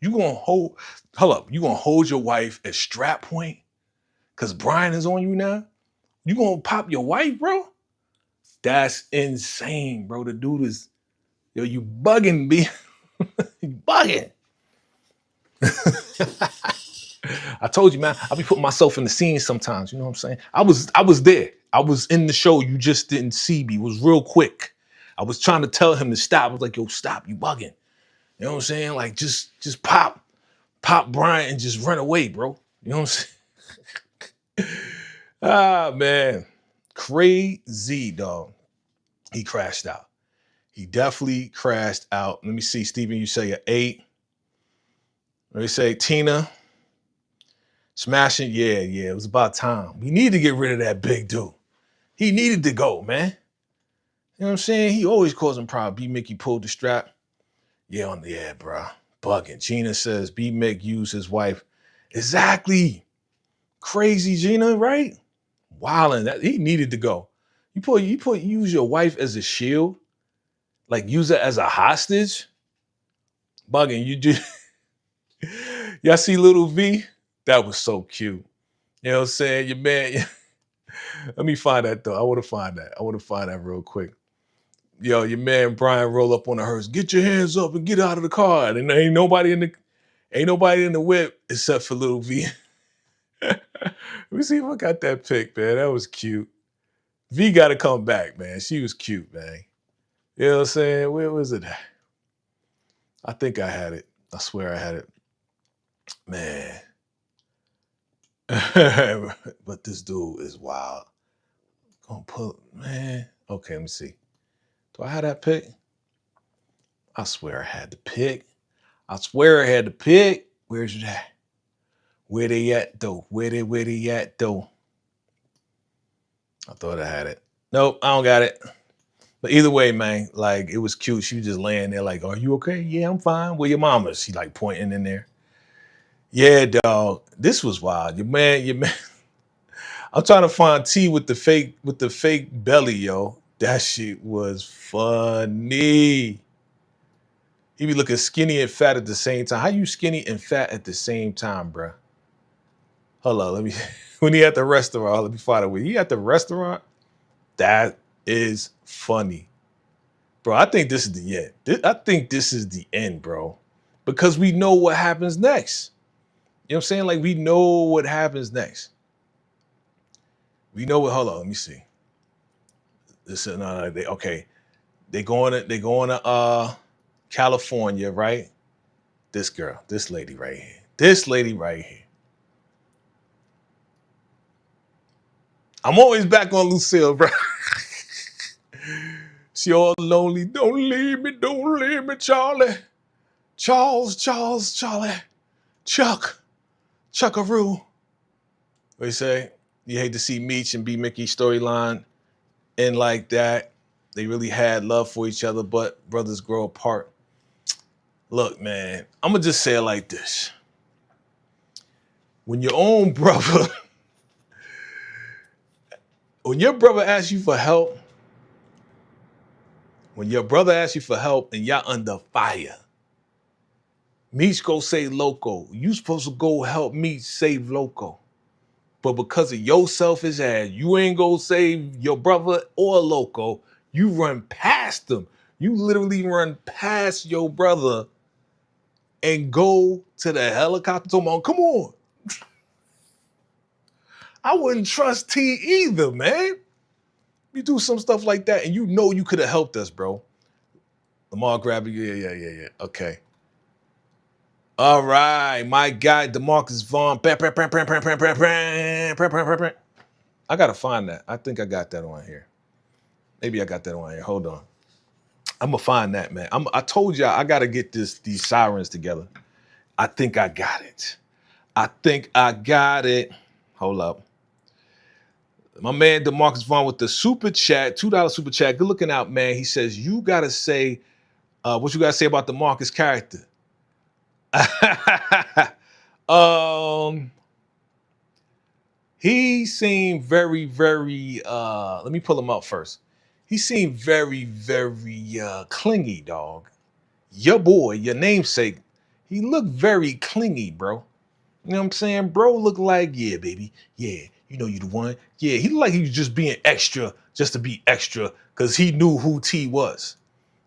You gonna hold up. You gonna hold your wife at strap point? Cause Brian is on you now? You gonna pop your wife, bro? That's insane, bro. The dude is, yo, you bugging, B. You bugging. I told you, man, I be putting myself in the scene sometimes. You know what I'm saying? I was there. I was in the show. You just didn't see me. It was real quick. I was trying to tell him to stop. I was like, yo, stop. You bugging. You know what I'm saying? Like, just pop Brian and just run away, bro. You know what I'm saying? Ah, man. Crazy, dog. He crashed out. He definitely crashed out. Let me see, Steven, you say an 8. Let me say Tina. Smashing, yeah, it was about time. We need to get rid of that big dude. He needed to go, man. You know what I'm saying? He always causing problems. B-Mickie pulled the strap. Yeah, bro. Bugging. Gina says B-Mick used his wife. Exactly. Crazy, Gina, right? Wildin'. That he needed to go. You use your wife as a shield, like use it as a hostage. Bugging. You do. Y'all see little V? That was so cute. You know what I'm saying? Your man. Let me find that though. I want to find that real quick. Yo, your man Brian roll up on the hearse. Get your hands up and get out of the car. And ain't nobody in the whip except for little V. Let me see if I got that pic, man. That was cute. V got to come back, man. She was cute, man. You know what I'm saying? Where was it at? I think I had it. I swear I had it. Man. But this dude is wild. Gonna put, man. Okay, let me see. Do I have that pic? I swear I had the pic. Where's it at? Where they at though? Where they at though? I thought I had it. Nope, I don't got it. But either way, man, like it was cute. She was just laying there like, are you okay? Yeah, I'm fine. Where your mama? She like pointing in there. Yeah, dog. This was wild. Your man. I'm trying to find T with the fake belly, yo. That shit was funny. He be looking skinny and fat at the same time. How you skinny and fat at the same time, bruh? Hold on, let me. When he at the restaurant, let me find it. When he at the restaurant, that is funny, bro. I think this is the end. I think this is the end, bro, because we know what happens next. You know what I'm saying? Like, we know what happens next. We know what. Hold on, let me see. This is okay. They going to California, right? This girl, this lady right here. This lady right here. I'm always back on Lucille, bro. She all lonely. Don't leave me, Charlie. Charles, Charlie. Chuckaroo. What you say? You hate to see Meech and B-Mickie storyline end like that. They really had love for each other, but brothers grow apart. Look, man, I'm going to just say it like this. When your own brother, when your brother asks you for help, and y'all under fire, Meech go save Loco. You supposed to go help Meech save Loco. But because of your selfish ass, you ain't go save your brother or Loco. You run past them. You literally run past your brother and go to the helicopter. Come on. I wouldn't trust T either, man. You do some stuff like that and you know you could have helped us, bro. Lamar grabbed you. Yeah. Okay. All right, my guy, DeMarcus Vaughn. I gotta find that. I think I got that on here. Maybe I got that on here. Hold on. I'm gonna find that, man. I told y'all I gotta get these sirens together. I think I got it. Hold up. My man DeMarcus Vaughn with the super chat, $2 super chat. Good looking out, man. He says, you gotta say what you gotta say about DeMarcus' character. He seemed very, very let me pull him up first. He seemed very, very clingy, dog. Your boy, your namesake, he looked very clingy, bro. You know what I'm saying? Bro looked like, yeah, baby. Yeah, you know you the one. Yeah, he looked like he was just being extra just to be extra because he knew who T was.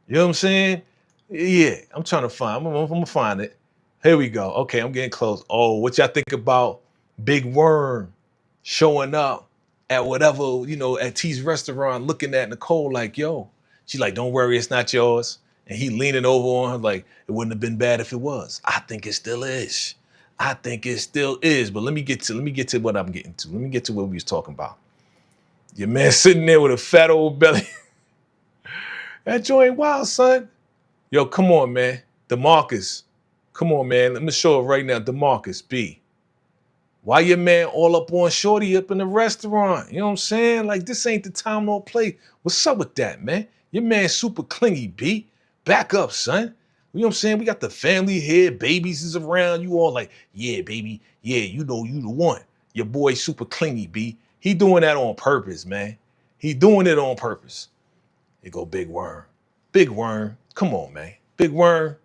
You know what I'm saying? Yeah, I'm trying to find. I'm gonna find it. Here we go. Okay, I'm getting close. Oh, what y'all think about Big Worm showing up at whatever, at T's restaurant looking at Nicole like, yo. She's like, don't worry, it's not yours. And he leaning over on her like, it wouldn't have been bad if it was. I think it still is. But let me get to what I'm getting to. Let me get to what we was talking about. Your man sitting there with a fat old belly. That joint wild, son. Yo, come on, man. DeMarcus. Come on, man. Let me show it right now. DeMarcus B. Why your man all up on Shorty up in the restaurant? You know what I'm saying? Like, this ain't the time nor place. What's up with that, man? Your man super clingy, B. Back up, son. You know what I'm saying? We got the family here. Babies is around. You all like, yeah, baby. Yeah, you know you the one. Your boy super clingy, B. He doing that on purpose, man. He doing it on purpose. Here go Big Worm. Big Worm. Come on, man. Big Worm.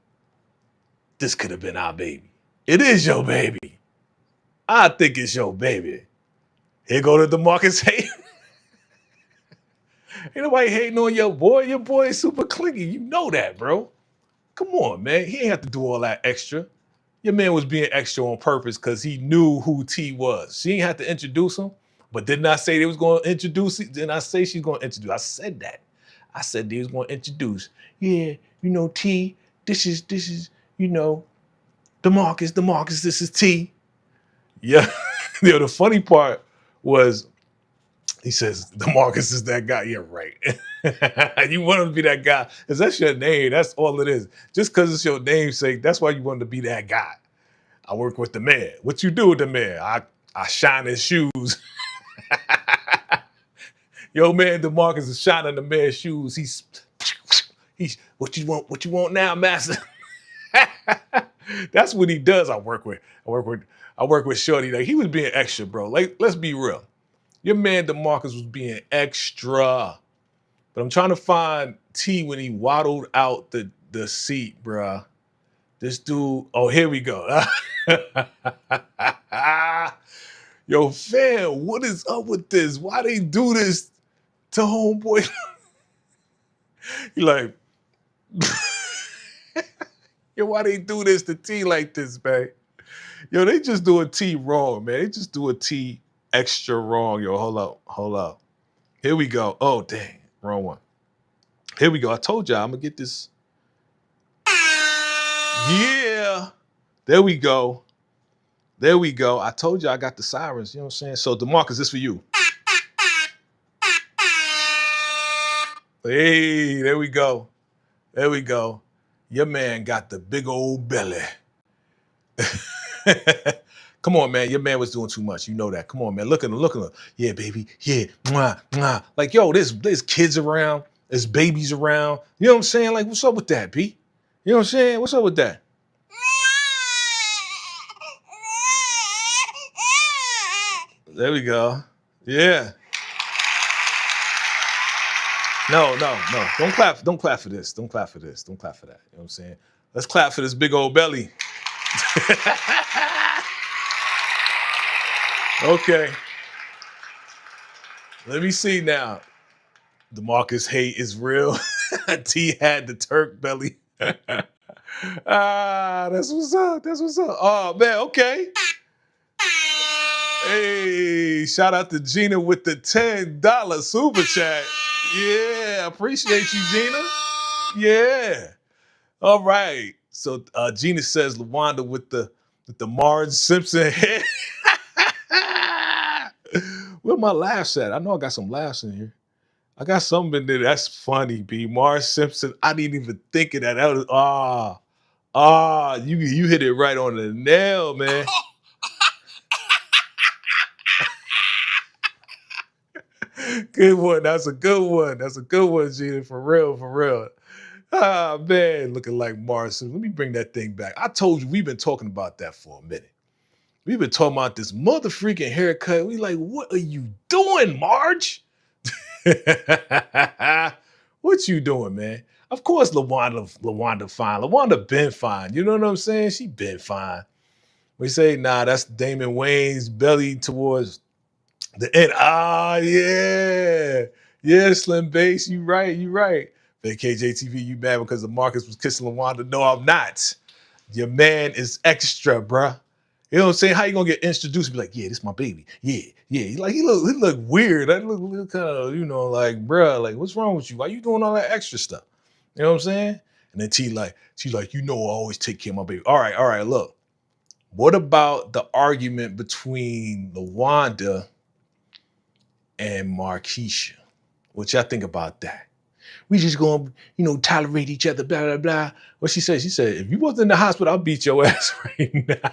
This could have been our baby. It is your baby. I think it's your baby. Here go to DeMarcus hating. Ain't nobody hating on your boy. Your boy is super clingy. You know that, bro. Come on, man. He ain't have to do all that extra. Your man was being extra on purpose because he knew who T was. She ain't have to introduce him. But didn't I say they was going to introduce it? Didn't I say she's going to introduce? I said that. I said they was going to introduce. Yeah, T, this is, DeMarcus, this is T. Yeah. The funny part was he says, DeMarcus is that guy. Yeah, right. You want him to be that guy because that's your name. That's all it is. Just because it's your namesake, that's why you want to be that guy. I work with the man. What you do with the man? I shine his shoes. Yo, man, DeMarcus is shining the man's shoes. He's what you want now, master? That's what he does. I work with Shorty. Like, he was being extra, bro. Like, let's be real. Your man DeMarcus was being extra. But I'm trying to find T when he waddled out the seat, bruh. This dude, oh, here we go. Yo, fam, what is up with this? Why they do this to homeboy? You like, yo, why they do this to T like this, man? Yo, they just do a T wrong, man. They just do a T extra wrong. Yo, hold up. Here we go. Oh, dang, wrong one. Here we go. I told y'all I'm gonna get this. Yeah, there we go. There we go. I told you I got the sirens. You know what I'm saying? So DeMarcus, this for you. Hey, there we go. There we go. Your man got the big old belly. Come on, man. Your man was doing too much. You know that. Come on, man. Look at him. Look at him. Yeah, baby. Yeah. Mwah, mwah. Like, yo, there's kids around. There's babies around. You know what I'm saying? Like, what's up with that, B? You know what I'm saying? What's up with that? There we go. Yeah. No. Don't clap for this. Don't clap for this. Don't clap for that. You know what I'm saying? Let's clap for this big old belly. Okay. Let me see now. DeMarcus hate is real. T had the Turk belly. That's what's up. That's what's up. Oh, man, okay. Hey, shout out to Gina with the $10 super chat. Yeah, appreciate you, Gina. Yeah. All right. So Gina says LaWanda with the Marge Simpson head. Where my laughs at? I know I got some laughs in here. I got something in there that's funny, B. Marge Simpson. I didn't even think of that. That was you hit it right on the nail, man. Good one. That's a good one. That's a good one, Gina. For real, for real. Ah, man, looking like Marge Simpson. Let me bring that thing back. I told you we've been talking about that for a minute. We've been talking about this mother freaking haircut. We like, what are you doing, Marge? What you doing, man? Of course, LaWanda fine. LaWanda been fine. You know what I'm saying? She been fine. We say, nah, that's Damon Wayne's belly towards the end. Ah, yeah. Yeah, Slim Bass, you right, you right. VACAY-JTV, you mad because DeMarcus was kissing LaWanda? No, I'm not. Your man is extra, bruh. You know what I'm saying? How you gonna get introduced and be like, yeah, this my baby. Yeah. Like he look weird. I look kind of, like, bruh, like, what's wrong with you? Why you doing all that extra stuff? You know what I'm saying? And then she's like, I always take care of my baby. All right, look. What about the argument between LaWanda and Marquisha? What y'all think about that? We just gonna, tolerate each other, blah, blah, blah. What she said? She said, if you wasn't in the hospital, I'll beat your ass right now.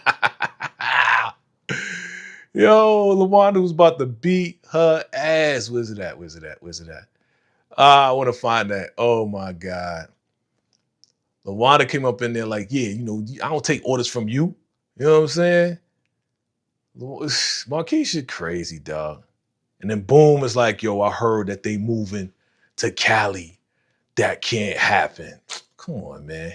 Yo, LaWanda was about to beat her ass. Where's it at? I want to find that. Oh my God. LaWanda came up in there like, yeah, I don't take orders from you. You know what I'm saying? Marquisha crazy, dog. And then boom, it's like, yo, I heard that they moving to Cali. That can't happen. Come on, man.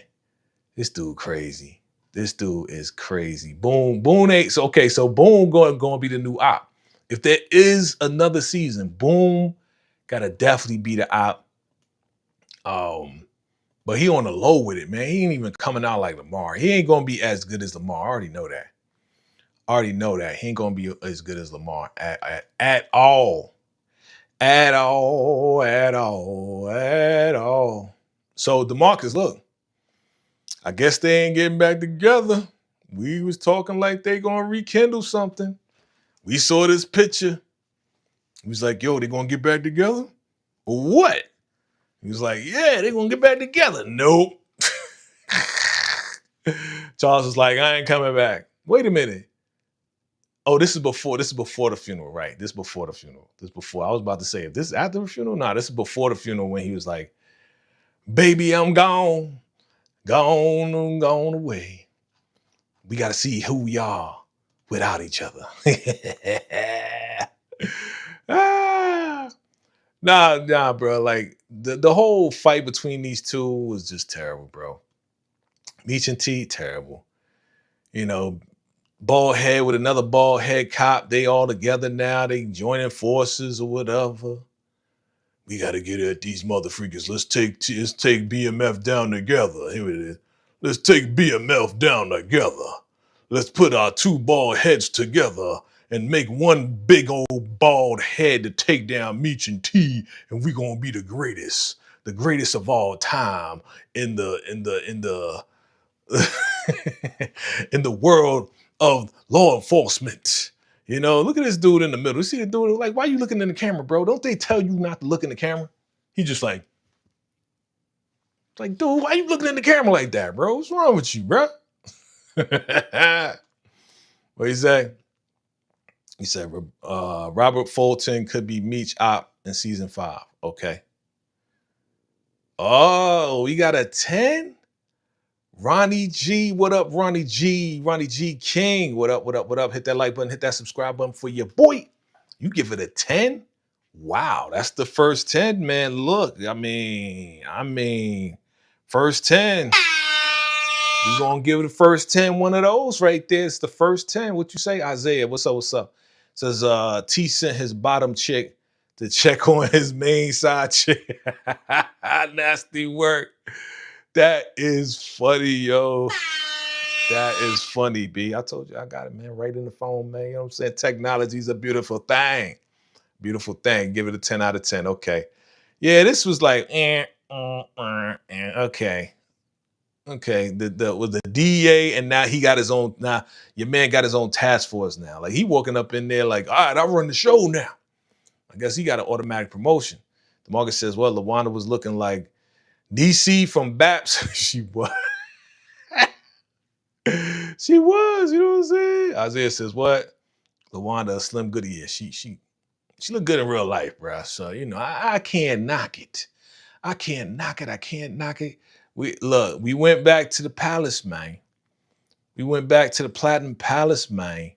This dude crazy. This dude is crazy. Boom ain't so okay. So Boom going to be the new op. If there is another season, Boom gotta definitely be the op. But he on the low with it, man. He ain't even coming out like Lamar. He ain't gonna be as good as Lamar. I already know that. He ain't gonna be as good as Lamar at all. At all. So DeMarcus, look, I guess they ain't getting back together. We was talking like they gonna rekindle something. We saw this picture. He was like, yo, they gonna get back together? Or what? He was like, yeah, they gonna get back together. Nope. Charles was like, I ain't coming back. Wait a minute. Oh, this is before the funeral, right? This is before the funeral. I was about to say, if this is after the funeral, nah, this is before the funeral when he was like, baby, I'm gone away. We got to see who we are without each other. Ah, nah, bro. Like the whole fight between these two was just terrible, bro. Meech and T, terrible. You know, bald head with another bald head cop. They all together now. They joining forces or whatever. We got to get at these motherfuckers. Let's take BMF down together. Here it is. Let's take BMF down together. Let's put our two bald heads together and make one big old bald head to take down Meech and T, and we gonna be the greatest of all time in the in the world of law enforcement. You know, look at this dude in the middle. You see the dude, like, why are you looking in the camera, bro? Don't they tell you not to look in the camera? He just like, dude, why you looking in the camera like that, bro? What's wrong with you, bro? What he say? He said Robert Fulton could be Meech Op in season 5. Okay. Oh, we got a 10? Ronnie G, what up, Ronnie G? Ronnie G King, what up, what up, what up? Hit that like button, hit that subscribe button for your boy. You give it a 10? Wow, that's the first 10, man. Look, I mean, first 10. We gonna give the first 10 one of those right there. It's the first 10. What you say, Isaiah? What's up? What's up? Says T sent his bottom chick to check on his main side chick. Nasty work. That is funny, yo. That is funny, B. I told you I got it, man, right in the phone, man. You know what I'm saying? Technology is a beautiful thing. Beautiful thing. Give it a 10 out of 10. Okay. Yeah, this was like, okay. Okay. With the DA, and now he got his own. Now your man got his own task force now. Like he walking up in there like, all right, I run the show now. I guess he got an automatic promotion. DeMarcus says, well, LaWanda was looking like DC from BAPS. She was. She was, you know what I'm saying? Isaiah says, what? LaWanda, a Slim Goody. Yeah, she looked good in real life, bro. So, you know, I can't knock it. I can't knock it. I can't knock it. We went back to the palace, man. We went back to the Platinum Palace, man.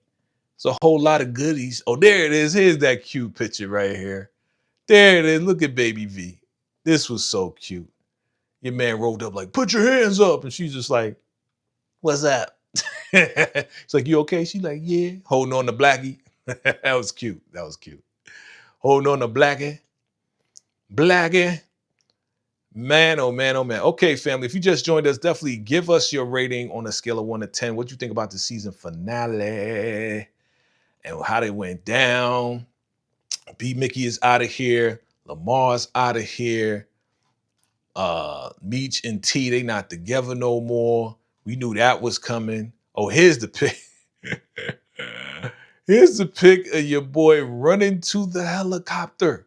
It's a whole lot of goodies. Oh, there it is. Here's that cute picture right here. There it is. Look at Baby V. This was so cute. Your man rolled up like, put your hands up. And she's just like, what's up? It's like, you okay? She's like, yeah. Holding on to Blackie. That was cute. That was cute. Holding on to Blackie. Blackie. Man, oh man, oh man. Okay, family, if you just joined us, definitely give us your rating on a scale of 1 to 10. What you think about the season finale and how they went down. B-Mickie is out of here. Lamar's out of here. Meech and T, they not together no more. We knew that was coming. Oh, here's the pic. Here's the pic of your boy running to the helicopter.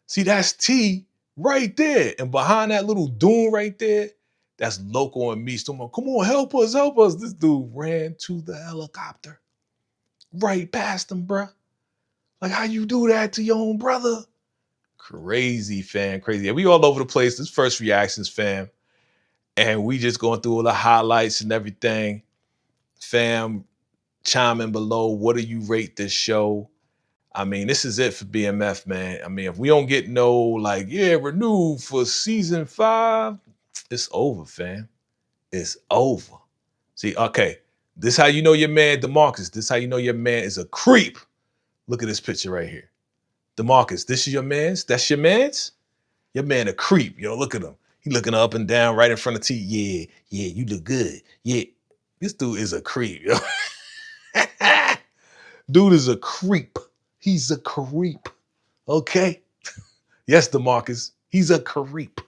See, that's T right there. And behind that little dune right there, that's Loco and Meech. Come on, help us, help us. This dude ran to the helicopter. Right past him, bruh. Like, how you do that to your own brother? Crazy, fam, crazy. Yeah, we all over the place. This first reactions, fam. And we just going through all the highlights and everything. Fam, chime in below. What do you rate this show? I mean, this is it for BMF, man. I mean, if we don't get no, like, yeah, renewed for season 5, it's over, fam. It's over. See, okay, this how you know your man, DeMarcus. This how you know your man is a creep. Look at this picture right here. DeMarcus, this is your man's? That's your man's? Your man a creep. Yo, look at him. He looking up and down right in front of T. Yeah, you look good. Yeah, this dude is a creep, yo. Dude is a creep. He's a creep. Okay? Yes, DeMarcus. He's a creep.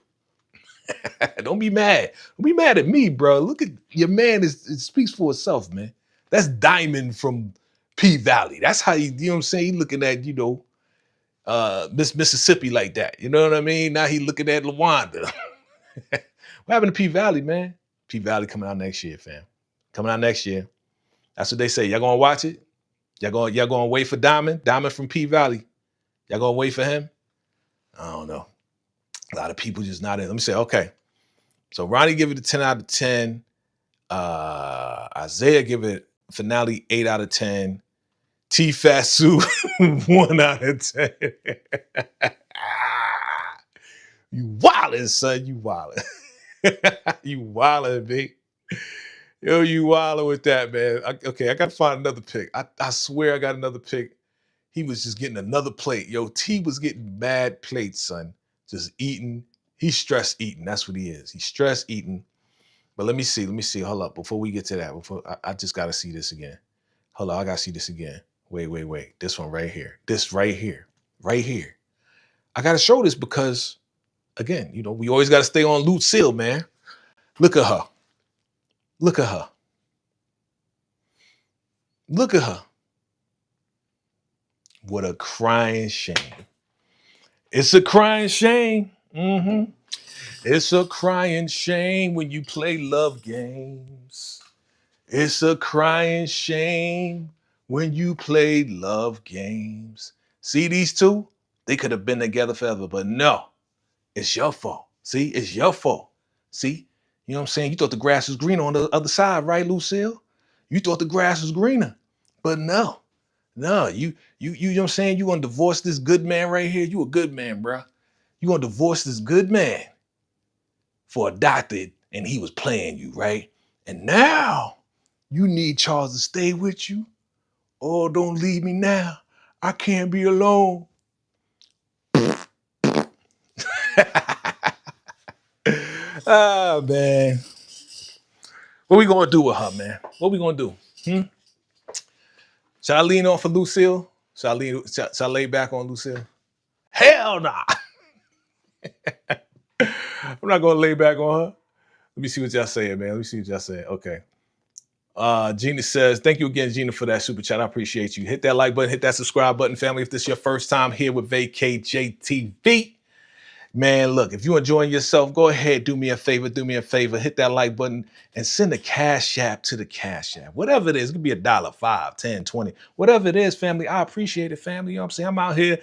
Don't be mad. Don't be mad at me, bro. Look at your man. It speaks for itself, man. That's Diamond from P Valley. That's how you know what I'm saying? He looking at, you know, Mississippi like that. You know what I mean? Now he looking at LaWanda. What happened to P Valley, man? P Valley coming out next year, fam. Coming out next year. That's what they say. Y'all gonna watch it? Y'all gonna wait for Diamond? Diamond from P Valley. Y'all gonna wait for him? I don't know. A lot of people just not in. Let me say, okay. So Ronnie give it a 10 out of 10. Isaiah give it finale 8 out of 10. T-Fatsu, 1 out of 10. You wildin', son. You wildin'. You wildin', big. Yo, you wildin' with that, man. Okay, I gotta find another pick. I swear I got another pick. He was just getting another plate. Yo, T was getting mad plates, son. Just eating. He's stress eating. That's what he is. He's stress eating. But let me see. Let me see. Hold up. Before we get to that, I just gotta see this again. Hold on. I gotta see this again. Wait. This one right here. This right here. Right here. I gotta show this because, again, you know, we always gotta stay on Lucille, man. Look at her. Look at her. Look at her. What a crying shame. It's a crying shame. Mm-hmm. It's a crying shame when you play love games. It's a crying shame when you play love games. See these two? They could have been together forever, but no, it's your fault. See, it's your fault. See, you know what I'm saying? You thought the grass was greener on the other side, right, Lucille? You thought the grass was greener, but no, you know what I'm saying? You gonna divorce this good man right here? You a good man, bro. You gonna divorce this good man for a doctor, and he was playing you, right? And now you need Charles to stay with you. Oh, don't leave me now. I can't be alone. Ah, man. What we gonna do with her, man? What we gonna do? Should I lean on for Lucille? Should I lay back on Lucille? Hell nah. I'm not gonna lay back on her. Let me see what y'all saying, man. Let me see what y'all saying. Okay. Gina says, thank you again, Gina, for that super chat. I appreciate you. Hit that like button, hit that subscribe button, family. If this is your first time here with VACAY-JayTV, man, look, if you're enjoying yourself, go ahead, do me a favor, hit that like button and send a cash app to the cash app. Whatever it is, it could be $1, $5, $10, $20, whatever it is, family. I appreciate it, family. You know what I'm saying? I'm out here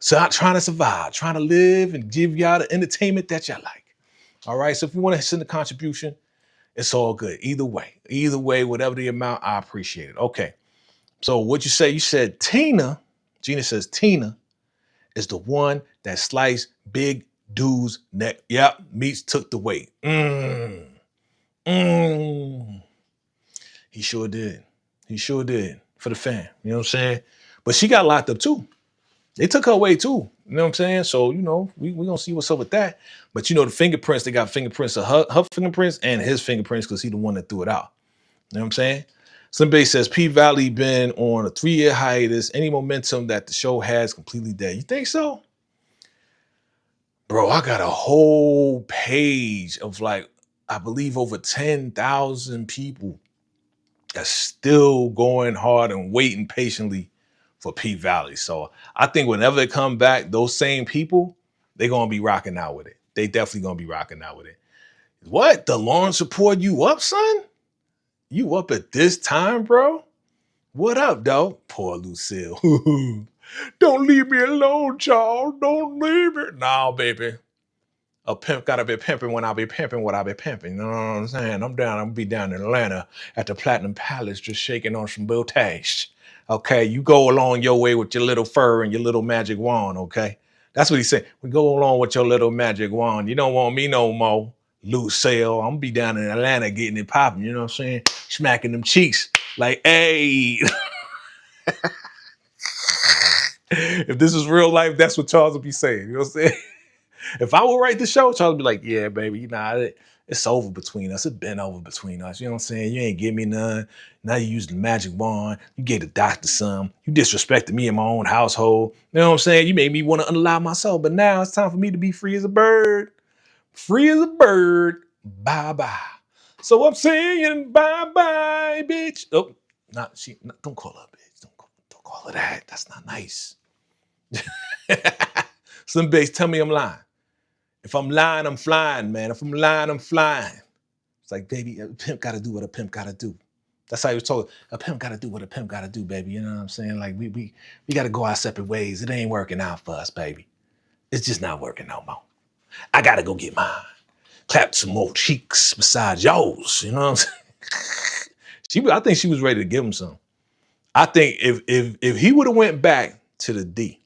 trying to survive, trying to live and give y'all the entertainment that y'all like. All right. So if you want to send a contribution, it's all good. Either way, whatever the amount, I appreciate it. Okay. So what you say? You said Tina. Gina says Tina is the one that sliced big dude's neck. Yep. Meats took the weight. He sure did. He sure did for the fan. You know what I'm saying? But she got locked up too. They took her away too. You know what I'm saying? So, you know, we gonna see what's up with that. But you know, the fingerprints, they got fingerprints of her fingerprints and his fingerprints because he's the one that threw it out. You know what I'm saying? Somebody says P-Valley been on a 3-year hiatus. Any momentum that the show has completely dead. You think so? Bro, I got a whole page of like, I believe over 10,000 people that's still going hard and waiting patiently for P-Valley. So I think whenever they come back, those same people, they're going to be rocking out with it. They definitely going to be rocking out with it. What? The Lawrence report, you up, son? You up at this time, bro? What up, though? Poor Lucille. Don't leave me alone, Charles. Don't leave me. No, baby. A pimp gotta be pimping when I be pimping what I be pimping. You know what I'm saying? I'm gonna be down in Atlanta at the Platinum Palace just shaking on some booties. Okay, you go along your way with your little fur and your little magic wand, okay? That's what he said. We go along with your little magic wand. You don't want me no more, Lucille. I'm gonna be down in Atlanta getting it popping, you know what I'm saying? Smacking them cheeks like, hey. If this is real life, that's what Charles would be saying. You know what I'm saying? If I would write the show, Charles would be like, yeah, baby, you know, it's over between us. It's been over between us. You know what I'm saying? You ain't give me none. Now you use the magic wand. You gave the doctor some. You disrespected me in my own household. You know what I'm saying? You made me want to unallow myself. But now it's time for me to be free as a bird. Free as a bird. Bye-bye. So I'm saying bye-bye, bitch. Oh, don't call her bitch. Don't call her that. That's not nice. Some bitch tell me I'm lying. If I'm lying, I'm flying, man. If I'm lying, I'm flying. It's like, baby, a pimp got to do what a pimp got to do. That's how he was told. A pimp got to do what a pimp got to do, baby. You know what I'm saying? Like, we got to go our separate ways. It ain't working out for us, baby. It's just not working no more. I got to go get mine. Clap some more cheeks besides yours. You know what I'm saying? I think she was ready to give him some. I think if he would have went back to the D,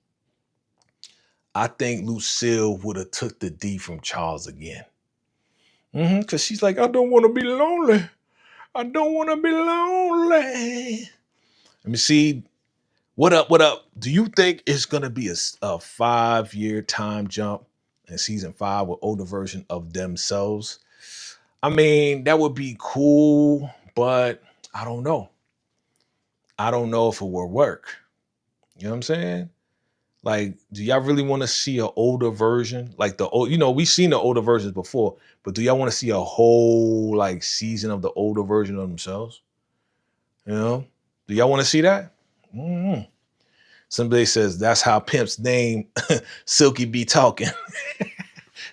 I think Lucille would have took the D from Charles again. Because she's like, I don't want to be lonely. I don't want to be lonely. Let me see. What up? What up? Do you think it's gonna be a 5-year time jump in season 5 with older version of themselves? I mean, that would be cool, but I don't know. I don't know if it will work. You know what I'm saying? Like, do y'all really want to see an older version? Like the old, we've seen the older versions before, but do y'all want to see a whole like season of the older version of themselves? You know? Do y'all want to see that? Mhm. Somebody says that's how pimps name Silky be talking.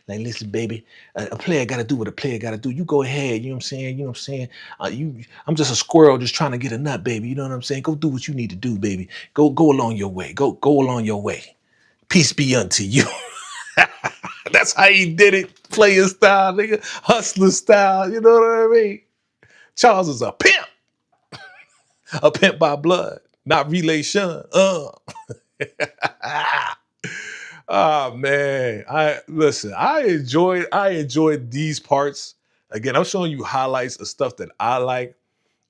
Like, listen, baby, a player got to do what a player got to do. You go ahead. You know what I'm saying? You know what I'm saying? I'm just a squirrel just trying to get a nut, baby. You know what I'm saying? Go do what you need to do, baby. Go along your way. Go along your way. Peace be unto you. That's how he did it. Player style, nigga. Hustler style. You know what I mean? Charles is a pimp. A pimp by blood, not relation. Oh man, I enjoyed these parts. Again, I'm showing you highlights of stuff that I like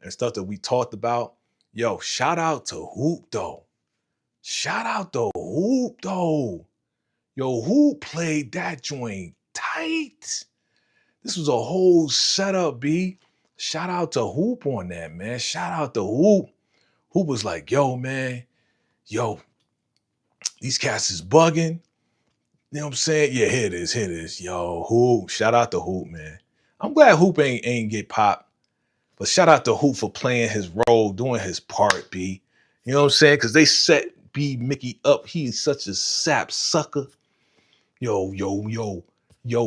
and stuff that we talked about. Yo, shout out to Hoop though. Shout out to Hoop though. Yo, Hoop played that joint tight. This was a whole setup, B. Shout out to Hoop on that, man. Shout out to Hoop. Hoop was like, yo, man, yo, these cats is bugging. You know what I'm saying? Yeah, here it is. Here it is. Yo, Hoop. Shout out to Hoop, man. I'm glad Hoop ain't get popped. But shout out to Hoop for playing his role, doing his part, B. You know what I'm saying? Because they set B-Mickie up. He's such a sap sucker. Yo,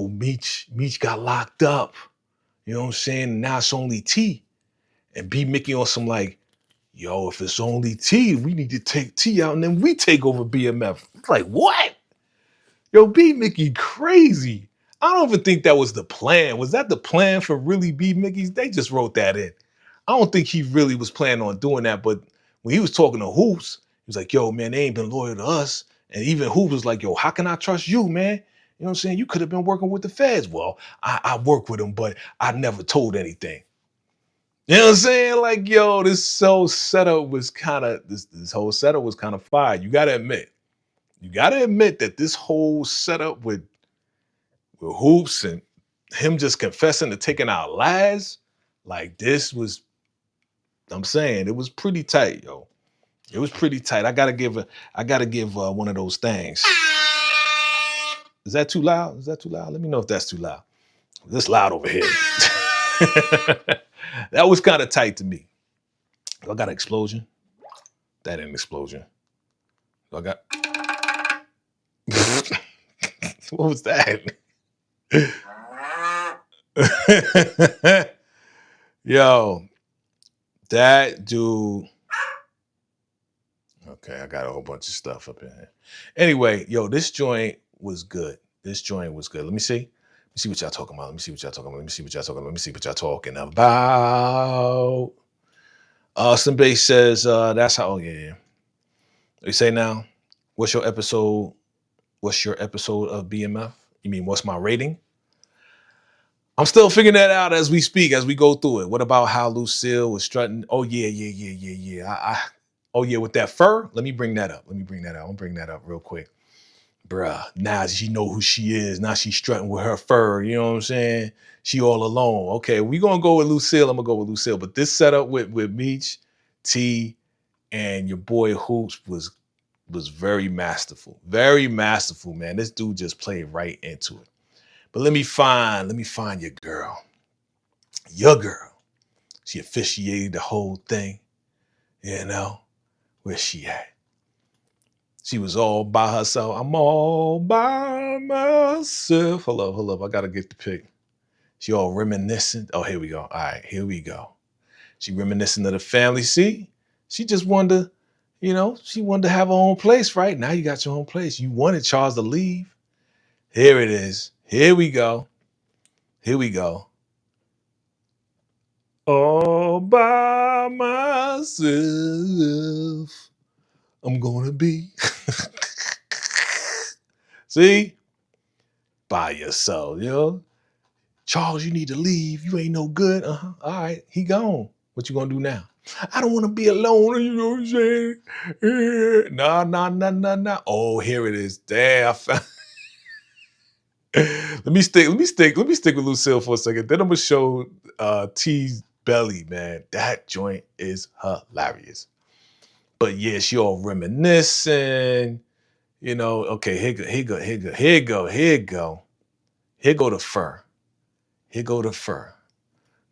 Meech got locked up. You know what I'm saying? Now it's only T. And B-Mickie on some like, yo, if it's only T, we need to take T out and then we take over BMF. It's like, what? Yo, B-Mickie crazy. I don't even think that was the plan. Was that the plan for really B-Mickey's? They just wrote that in. I don't think he really was planning on doing that. But when he was talking to Hoops, he was like, yo, man, they ain't been loyal to us. And even Hoops was like, yo, how can I trust you, man? You know what I'm saying? You could have been working with the feds. Well, I work with them, but I never told anything. You know what I'm saying? Like, yo, this whole setup was kind of this whole setup was kind of fire. You gotta admit that this whole setup with Hoops and him just confessing to taking out lies, like this was, I'm saying it was pretty tight, yo. It was pretty tight. I gotta give one of those things. Is that too loud? Is that too loud? Let me know if that's too loud. It's loud over here. That was kind of tight to me. I got an explosion. That ain't an explosion. I got. What was that? Yo, that dude. Okay, I got a whole bunch of stuff up in here. Anyway, yo, this joint was good. This joint was good. Let me see. Let me see what y'all talking about. Let me see what y'all talking about. Let me see what y'all talking about. Let me see what y'all talking about. Somebody says that's how. Oh yeah. They say now, what's your episode? What's your episode of BMF? You mean what's my rating? I'm still figuring that out as we speak, as we go through it. What about how Lucille was strutting? Oh yeah. Oh yeah, with that fur. Let me bring that up. I'm gonna bring that up real quick. Bruh, now she know who she is. Now she's strutting with her fur. You know what I'm saying? She all alone. Okay, we gonna go with Lucille. I'm gonna go with Lucille. But this setup with Meech, T, and your boy Hoops was very masterful. Very masterful, man. This dude just played right into it. But let me find your girl. Your girl. She officiated the whole thing. You know, where's she at? She was all by herself. I'm all by myself. Hold up. I gotta get the pic. She all reminiscent. Oh, here we go. All right, here we go. She reminiscent of the family. See, she just wanted to, she wanted to have her own place, right? Now you got your own place. You wanted Charles to leave. Here it is. Here we go. Here we go. All by myself, I'm gonna be. See? By yourself, yo. Charles, you need to leave. You ain't no good. Uh-huh. All right, he gone. What you gonna do now? I don't want to be alone. You know what I'm saying? Nah, nah, nah, nah, nah. Oh, here it is. Damn. I found... let me stick with Lucille for a second. Then I'm gonna show T's belly, man. That joint is hilarious. But yeah, she all reminiscing. You know, okay, here go the fur. Here go the fur.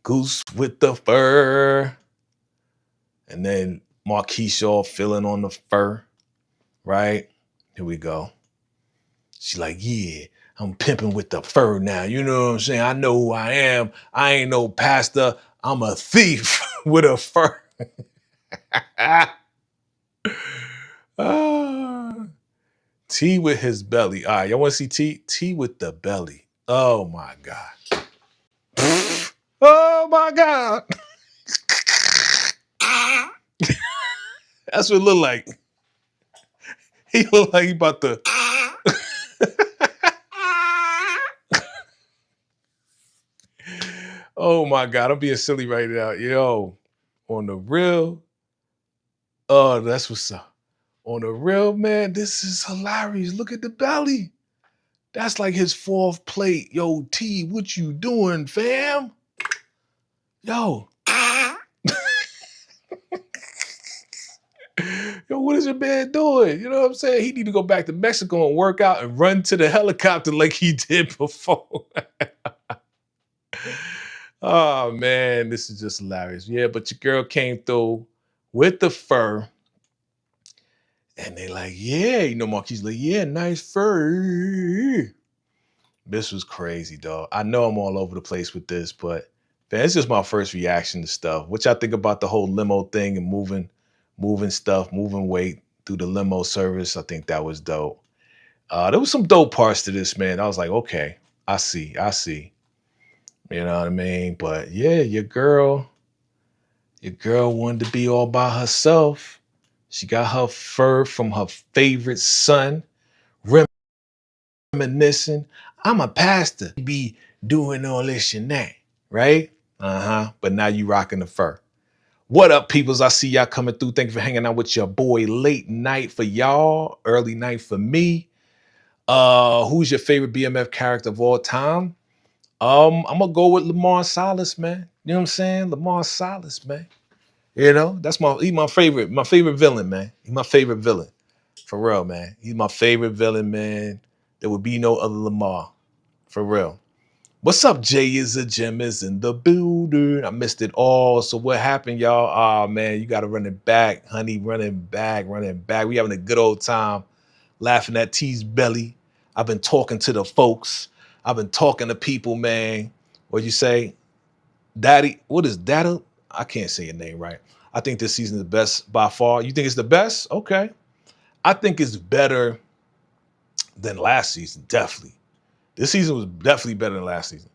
Goose with the fur. And then Marquise all feeling on the fur, right? Here we go. She's like, yeah, I'm pimping with the fur now. You know what I'm saying? I know who I am. I ain't no pastor. I'm a thief with a fur. Ah. T with his belly. All right, y'all want to see T? T with the belly. Oh my God. Oh my God. That's what it look like. He look like he about to. Oh my God, I'm being silly right now. Yo, on the real. Oh, that's what's up. On the real, man, this is hilarious. Look at the belly. That's like his fourth plate. Yo, T, what you doing, fam? Yo. Yo, what is your man doing? You know what I'm saying? He need to go back to Mexico and work out and run to the helicopter like he did before. Oh man, this is just hilarious. Yeah, but your girl came through with the fur. And they like, yeah, you know, Marquis like, yeah, nice fur. This was crazy, dog. I know I'm all over the place with this, but man, it's just my first reaction to stuff. What y'all think about the whole limo thing and moving stuff, moving weight through the limo service? I think that was dope. There was some dope parts to this, man. I was like, okay, I see. You know what I mean? But yeah, your girl wanted to be all by herself. She got her fur from her favorite son, reminiscing. I'm a pastor, be doing all this and that, right? But now you rocking the fur. What up, peoples? I see y'all coming through. Thank you for hanging out with your boy. Late night for y'all, early night for me. Who's your favorite BMF character of all time? I'm gonna go with Lamar Salas, man. You know what I'm saying? Lamar Salas, man. You know, he's my favorite villain, man. He's my favorite villain. For real, man. He's my favorite villain, man. There would be no other Lamar. For real. What's up, Jay is a Gem is in the building. I missed it all. So what happened, y'all? Oh man, you gotta run it back, honey. Running back. We having a good old time laughing at T's belly. I've been talking to the folks. I've been talking to people, man. What you say? Daddy, what is Dada? I can't say your name right. I think this season is the best by far. You think it's the best? Okay. I think it's better than last season, definitely. This season was definitely better than last season.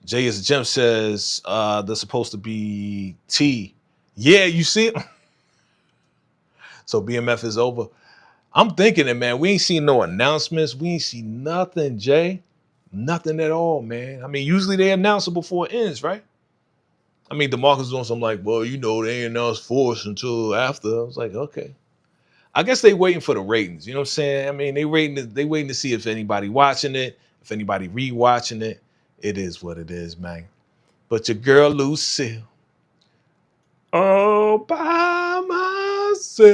Jay as Jim says, they're supposed to be T. Yeah, you see it? So BMF is over. I'm thinking it, man. We ain't seen no announcements. We ain't seen nothing, Jay. Nothing at all, man. I mean, usually they announce it before it ends, right? I mean, DeMarcus doing something like, well, you know, they ain't announced force until after. I was like, okay. I guess they waiting for the ratings. You know what I'm saying? I mean, they waiting to see if anybody watching it, if anybody rewatching it. It is what it is, man. But your girl Lucille, all by myself.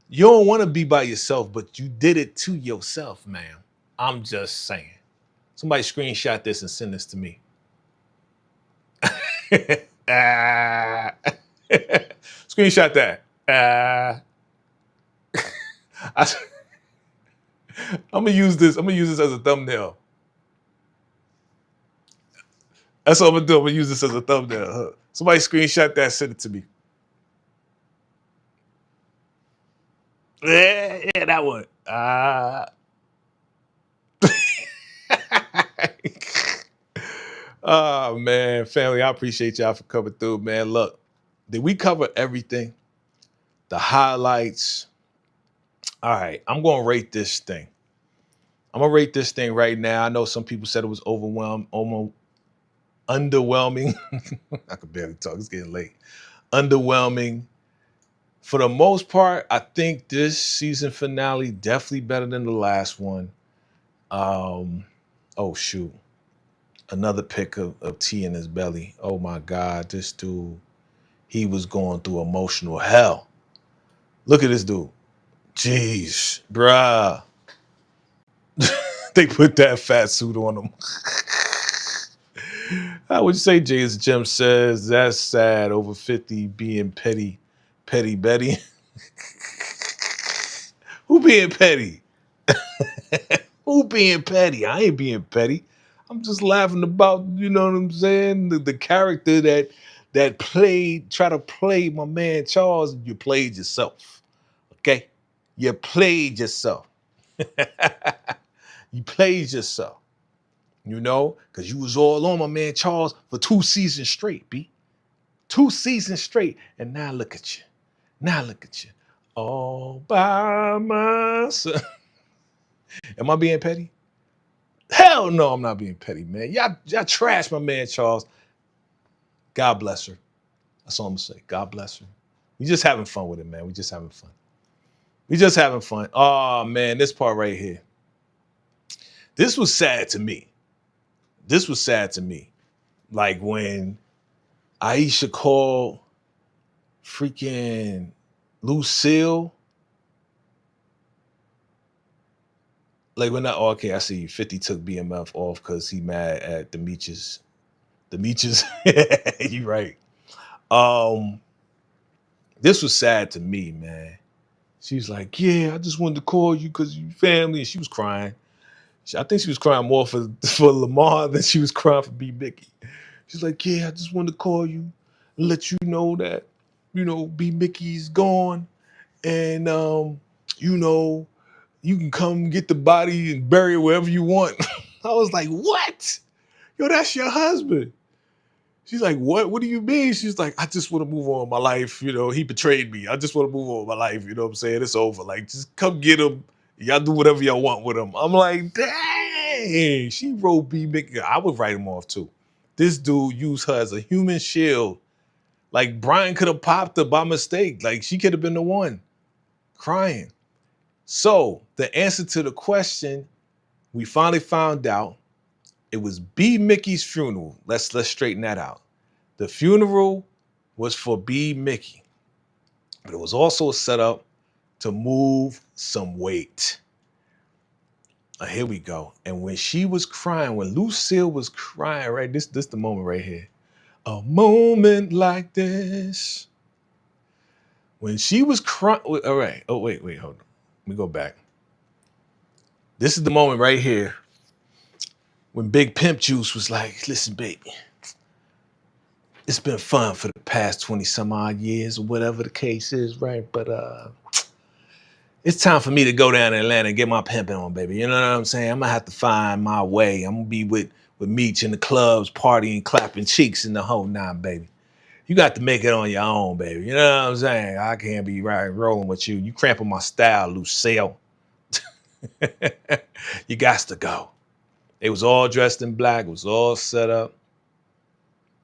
You don't want to be by yourself, but you did it to yourself, man. I'm just saying. Somebody screenshot this and send this to me. Screenshot that. I'm gonna use this. I'm gonna use this as a thumbnail. That's what I'm gonna do. I'm gonna use this as a thumbnail. Somebody screenshot that, send it to me. Yeah, that one. Oh man, family, I appreciate y'all for coming through, man. Look, did we cover everything? The highlights. All right, I'm gonna rate this thing. I'm gonna rate this thing right now. I know some people said it was overwhelmed, almost underwhelming. I could barely talk. It's getting late. Underwhelming. For the most part, I think this season finale definitely better than the last one. Oh shoot. Another pic of tea in his belly. Oh my God, this dude, he was going through emotional hell. Look at this dude. Jeez, bruh. They put that fat suit on him. How would you say Jay's Jim says that's sad over 50 being petty Betty? Who being petty? Who being petty? I ain't being petty. I'm just laughing about, you know what I'm saying? The character that try to play my man Charles, you played yourself. Okay? You played yourself. You played yourself. You know? Because you was all on my man Charles for 2 seasons straight, B. 2 seasons straight. And now look at you. Now look at you. All by myself. Am I being petty? Hell no, I'm not being petty, man. Y'all trash my man Charles. God bless her. That's all I'm gonna say. God bless her. We just having fun with it, man. We just having fun. We just having fun. Oh man, this part right here. This was sad to me. This was sad to me. Like when Aisha called freaking Lucille. Like when oh, okay, I see 50 took BMF off because he mad at the Meeches. The Meeches. You right. This was sad to me, man. She was like, yeah, I just wanted to call you because you family. And she was crying. I think she was crying more for Lamar than she was crying for B-Mickie. She's like, yeah, I just wanted to call you and let you know that, you know, B-Mickie's gone. And, you know, you can come get the body and bury it wherever you want. I was like, what? Yo, that's your husband. She's like, what? What do you mean? She's like, I just want to move on with my life. You know, he betrayed me. I just want to move on with my life. You know what I'm saying? It's over. Like, just come get him. Y'all do whatever y'all want with him. I'm like, dang. She wrote B-Mickie. I would write him off too. This dude used her as a human shield. Like, Brian could have popped her by mistake. Like, she could have been the one crying. So, the answer to the question, we finally found out. It was B-Mickie's funeral. Let's straighten that out. The funeral was for B-Mickie, but it was also set up to move some weight. Here we go. And when she was crying, when Lucille was crying, right? This the moment right here. A moment like this. When she was crying, all right. Oh, wait, hold on. Let me go back. This is the moment right here when Big Pimp Juice was like, listen, baby, it's been fun for the past 20 some odd years or whatever the case is, right? But it's time for me to go down to Atlanta and get my pimping on, baby. You know what I'm saying? I'm gonna have to find my way. I'm gonna be with Meech in the clubs, partying, clapping cheeks in the whole 9, baby. You got to make it on your own, baby. You know what I'm saying? I can't be rolling with you. You cramping my style, Lucille. You got to go. It was all dressed in black. It was all set up.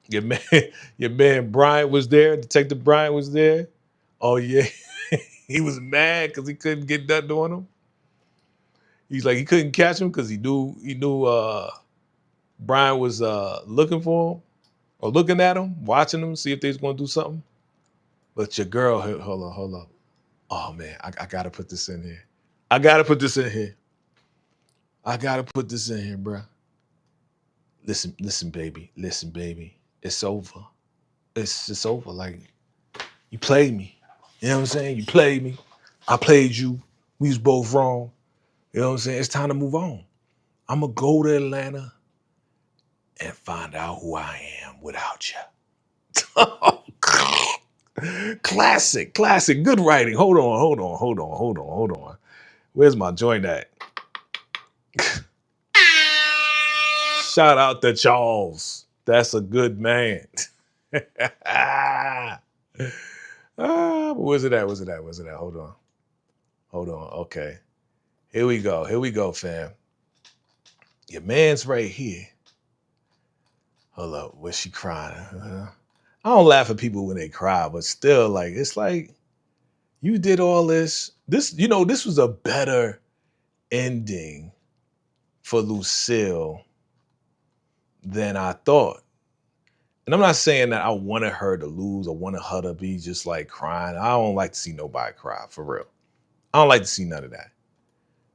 Your man Bryant was there. Detective Bryant was there. Oh yeah, he was mad because he couldn't get nothing on him. He's like he couldn't catch him because he knew Bryant was looking for him or looking at him, watching him, see if they was gonna do something. But your girl, hold up. Oh man, I gotta put this in here. I gotta put this in here. I gotta put this in here, bro. Listen, baby. Listen, baby. It's over. It's over. Like, you played me. You know what I'm saying? You played me. I played you. We was both wrong. You know what I'm saying? It's time to move on. I'm going to go to Atlanta and find out who I am without you. Classic. Good writing. Hold on. Where's my joint at? Shout out to Charles. That's a good man. Where's it at? Where's it at? Where's it at? Hold on. Hold on. Okay. Here we go. Here we go, fam. Your man's right here. Hold up. Was she crying? I don't laugh at people when they cry, but still, like, it's like you did all this. This was a better ending for Lucille than I thought. And I'm not saying that I wanted her to lose or wanted her to be just like crying. I don't like to see nobody cry, for real. I don't like to see none of that.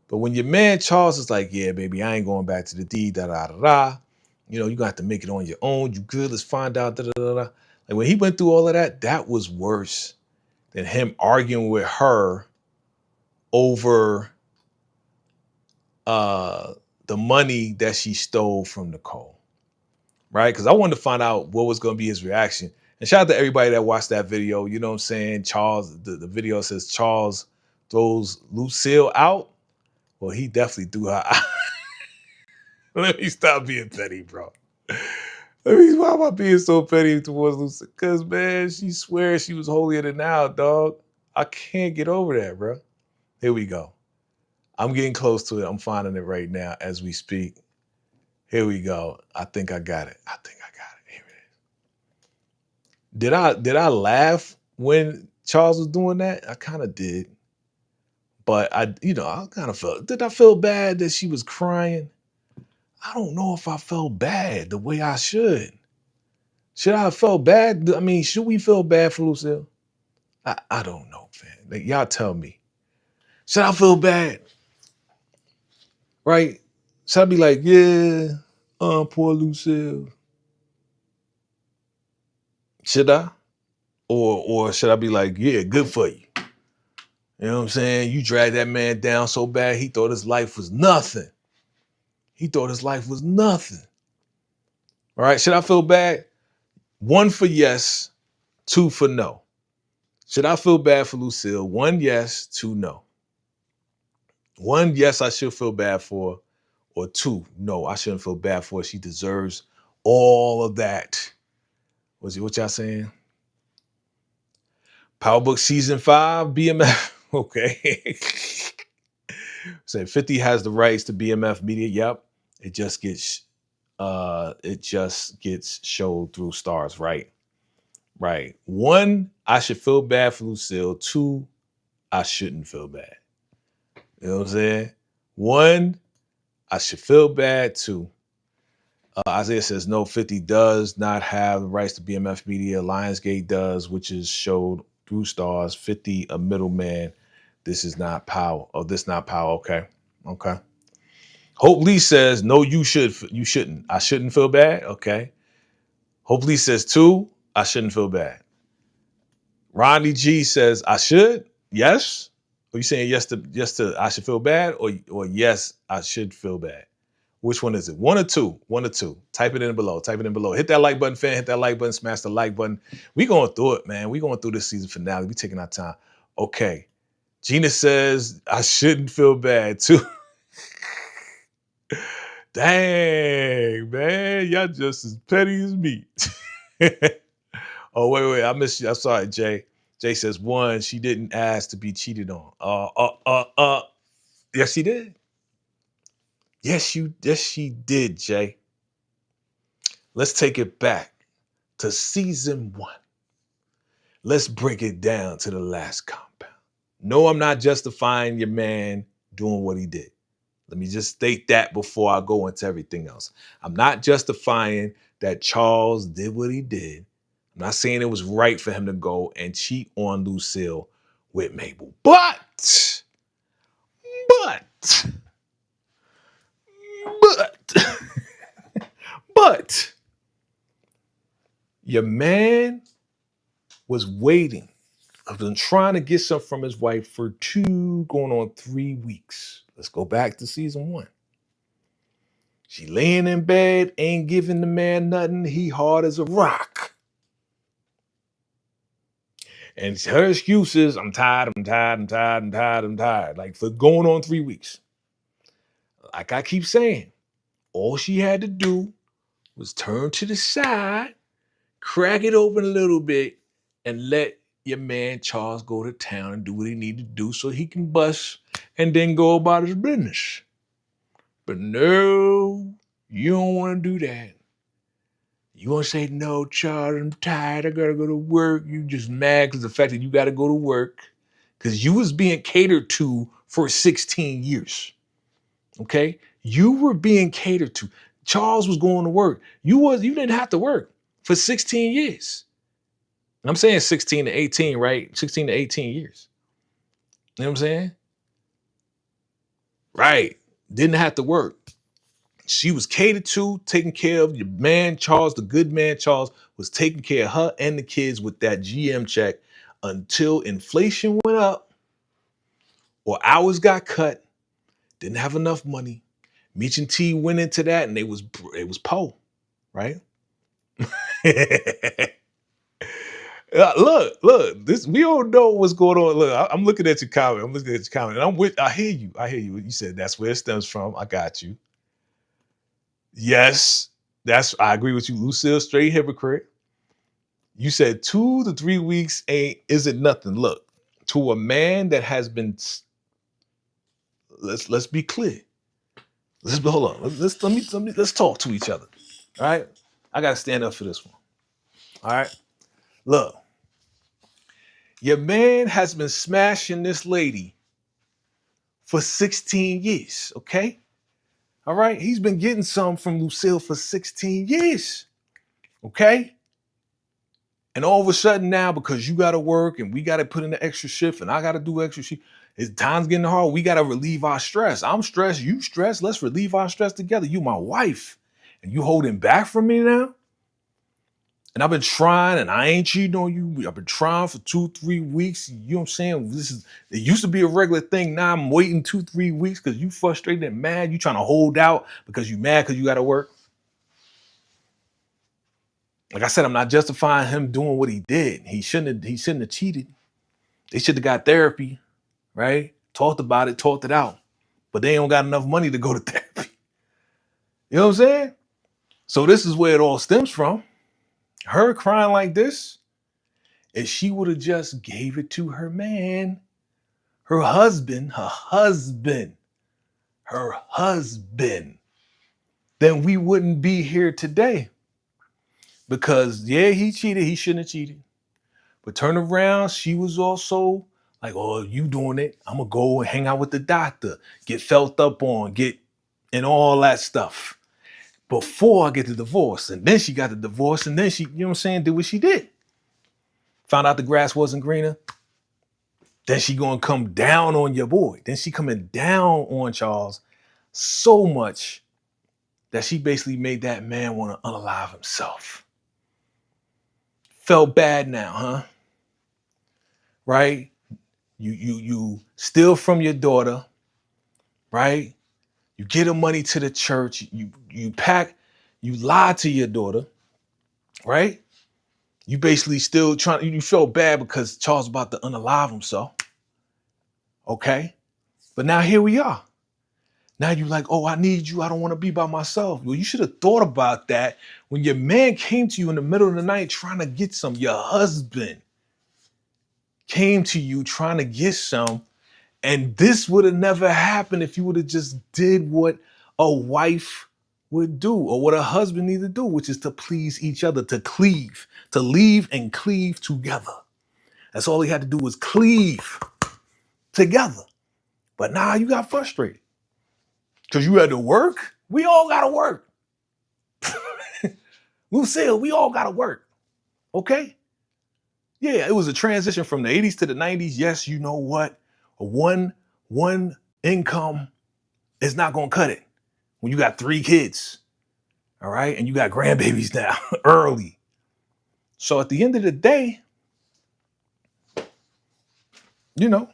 But when your man Charles is like, yeah, baby, I ain't going back to the D, da da da da. You know, you got to make it on your own. You good? Let's find out. Da da da da. Like when he went through all of that, that was worse than him arguing with her over the money that she stole from Nicole, right? Because I wanted to find out what was going to be his reaction. And shout out to everybody that watched that video. You know what I'm saying? Charles, the video says Charles throws Lucille out. Well, he definitely threw her out. Let me stop being petty, bro. Why am I being so petty towards Lucille? Because, man, she swears she was holier than thou, dog. I can't get over that, bro. Here we go. I'm getting close to it. I'm finding it right now as we speak. Here we go. I think I got it. I think I got it. Here it is. Did I laugh when Charles was doing that? I kind of did. But I kind of felt, did I feel bad that she was crying? I don't know if I felt bad the way I should. Should I have felt bad? I mean, should we feel bad for Lucille? I don't know, fam. Like, y'all tell me. Should I feel bad? Right? Should I be like, yeah, poor Lucille? Should I? Or should I be like, yeah, good for you? You know what I'm saying? You dragged that man down so bad, he thought his life was nothing. He thought his life was nothing. All right, should I feel bad? 1 for yes, 2 for no. Should I feel bad for Lucille? 1 yes, 2 no. 1 yes, I should feel bad for, or 2 no, I shouldn't feel bad for. She deserves all of that. What y'all saying? Power Book Season 5, BMF. Okay. Say 50 has the rights to BMF Media. Yep. It just gets showed through stars, right? Right. 1, I should feel bad for Lucille. 2, I shouldn't feel bad. You know what I'm saying? 1, I should feel bad. 2. Isaiah says no, 50 does not have the rights to BMF Media. Lionsgate does, which is showed through stars. 50, a middleman. This is not power. Oh, this not power. Okay. Okay. Hope Lee says no, you shouldn't. I shouldn't feel bad. Okay. Hope Lee says 2, I shouldn't feel bad. Ronnie G says I should. Yes. Are you saying yes to I should feel bad, or yes, I should feel bad? Which one is it? 1 or 2? 1 or 2. Type it in below. Type it in below. Hit that like button, fan. Hit that like button. Smash the like button. We going through it, man. We going through this season finale. We taking our time. Okay. Gina says I shouldn't feel bad too. Dang, man. Y'all just as petty as me. Oh, wait. I missed you. I'm sorry, Jay. Jay says 1, she didn't ask to be cheated on. Yes, she did. Yes, she did, Jay. Let's take it back to season 1. Let's break it down to the last compound. No, I'm not justifying your man doing what he did. Let me just state that before I go into everything else. I'm not justifying that Charles did what he did. I'm not saying it was right for him to go and cheat on Lucille with Mabel. But your man was waiting. I've been trying to get something from his wife for 2 going on 3 weeks. Let's go back to season 1. She laying in bed, ain't giving the man nothing. He hard as a rock. And her excuse is, I'm tired. Like, for going on 3 weeks. Like I keep saying, all she had to do was turn to the side, crack it open a little bit, and let your man Charles go to town and do what he need to do so he can bust and then go about his business. But no, you don't want to do that. You want to say, no, Charles, I'm tired. I got to go to work. You just mad because the fact that you got to go to work because you was being catered to for 16 years. Okay? You were being catered to. Charles was going to work. You didn't have to work for 16 years. And I'm saying 16 to 18, right? 16 to 18 years. You know what I'm saying? Right. Didn't have to work. She was catered to, taken care of. Your man, Charles, the good man, Charles, was taking care of her and the kids with that GM check until inflation went up or hours got cut, didn't have enough money. Meech and T went into that and it was po, right? Look, this we don't know what's going on. Look, I'm looking at your comment. And I hear you. You said that's where it stems from. I got you. Yes, I agree with you. Lucille, straight hypocrite. You said 2 to 3 weeks isn't nothing. Look, to a man that has been, let's be clear. Hold on. Let's talk to each other. All right. I gotta stand up for this one. All right. Look, your man has been smashing this lady for 16 years. Okay. All right. He's been getting some from Lucille for 16 years. Okay. And all of a sudden now, because you got to work and we got to put in the extra shift and I got to do extra shift, it's time's getting hard. We got to relieve our stress. I'm stressed. You stressed. Let's relieve our stress together. You my wife. And you holding back from me now? And I've been trying and I ain't cheating on you. I've been trying for 2-3 weeks. You know what I'm saying? It used to be a regular thing. Now I'm waiting 2-3 weeks because you frustrated and mad. You trying to hold out because you mad because you got to work. Like I said, I'm not justifying him doing what he did. He shouldn't have cheated. They should have got therapy, right? Talked about it, talked it out. But they don't got enough money to go to therapy. You know what I'm saying? So this is where it all stems from. Her crying like this, if she would have just gave it to her man, her husband, then we wouldn't be here today. Because, yeah, he cheated. He shouldn't have cheated. But turn around, she was also like, oh, you doing it. I'm going to go and hang out with the doctor, get felt up on, and all that stuff before I get the divorce. And then she got the divorce. And then she, you know what I'm saying, did what she did. Found out the grass wasn't greener. Then she going to come down on your boy. Then she coming down on Charles so much that she basically made that man want to unalive himself. Felt bad now, huh? Right? You steal from your daughter, right? You get her money to the church. You lie to your daughter, right? You basically still you felt bad because Charles about to unalive himself. Okay? But now here we are. Now you like, oh, I need you. I don't want to be by myself. Well, you should have thought about that when your man came to you in the middle of the night trying to get some. Your husband came to you trying to get some. And this would have never happened if you would have just did what a wife would do or what a husband needs to do, which is to please each other, to cleave, to leave and cleave together. That's all he had to do was cleave together. But now you got frustrated because you had to work. We all got to work. Lucille, we all got to work. Okay? Yeah, it was a transition from the 80s to the 90s. Yes, you know what? One income is not going to cut it when you got 3 kids. All right? And you got grandbabies now early. So at the end of the day, you know,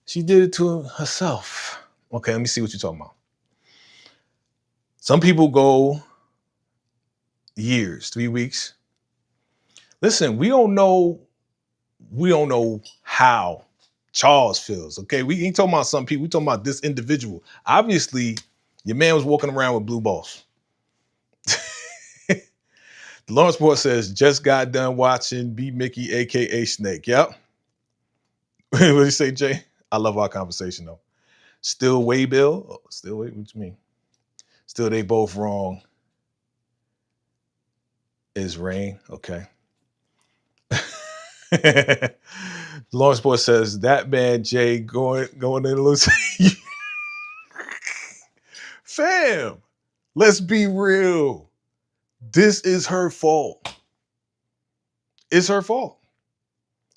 she did it to herself. Okay, let me see what you're talking about. Some people go years, 3 weeks. Listen, we don't know how Charles feels. Okay, we ain't talking about some people. We talking about this individual. Obviously, your man was walking around with blue balls. The Lawrence Report says, just got done watching B-Mickie, aka Snake. Yep. What do you say, Jay? I love our conversation though. Still way Bill. Oh, still wait. What you mean? Still they both wrong. Is rain. Okay. Lawrence Report says that man Jay going in Lucille. Fam, let's be real. This is her fault. It's her fault.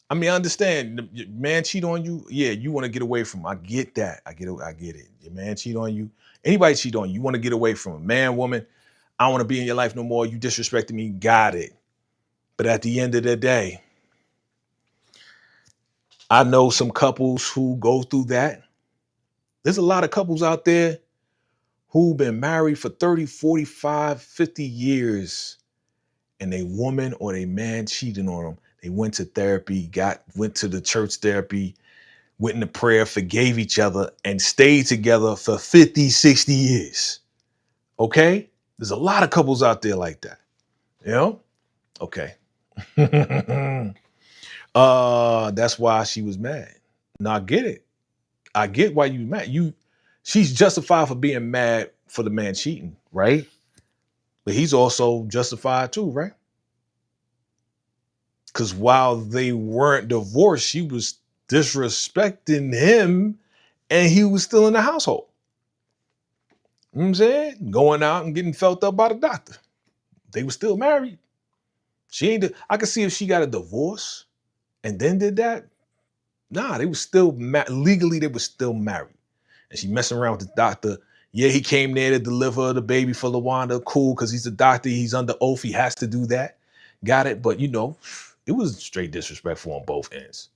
I mean, I understand. Your man cheat on you. Yeah, you want to get away from him. I get that. I get it. Your man cheat on you. Anybody cheat on you. You want to get away from him. Man, woman, I don't want to be in your life no more. You disrespected me. Got it. But at the end of the day, I know some couples who go through that. There's a lot of couples out there who've been married for 30, 45, 50 years, and they woman or they man cheating on them. They went to therapy, went to the church therapy, went into prayer, forgave each other, and stayed together for 50, 60 years. Okay? There's a lot of couples out there like that. You know? Okay. That's why she was mad. Now I get it. I get why you mad. She's justified for being mad for the man cheating, right? But he's also justified too, right? Because while they weren't divorced, she was disrespecting him and he was still in the household. You know what I'm saying? Going out and getting felt up by the doctor. They were still married. I could see if she got a divorce and then did that. Nah, they were still legally, they were still married. And she messing around with the doctor. Yeah, he came there to deliver the baby for LaWanda. Cool, because he's a doctor. He's under oath. He has to do that. Got it. But, it was straight disrespectful on both ends.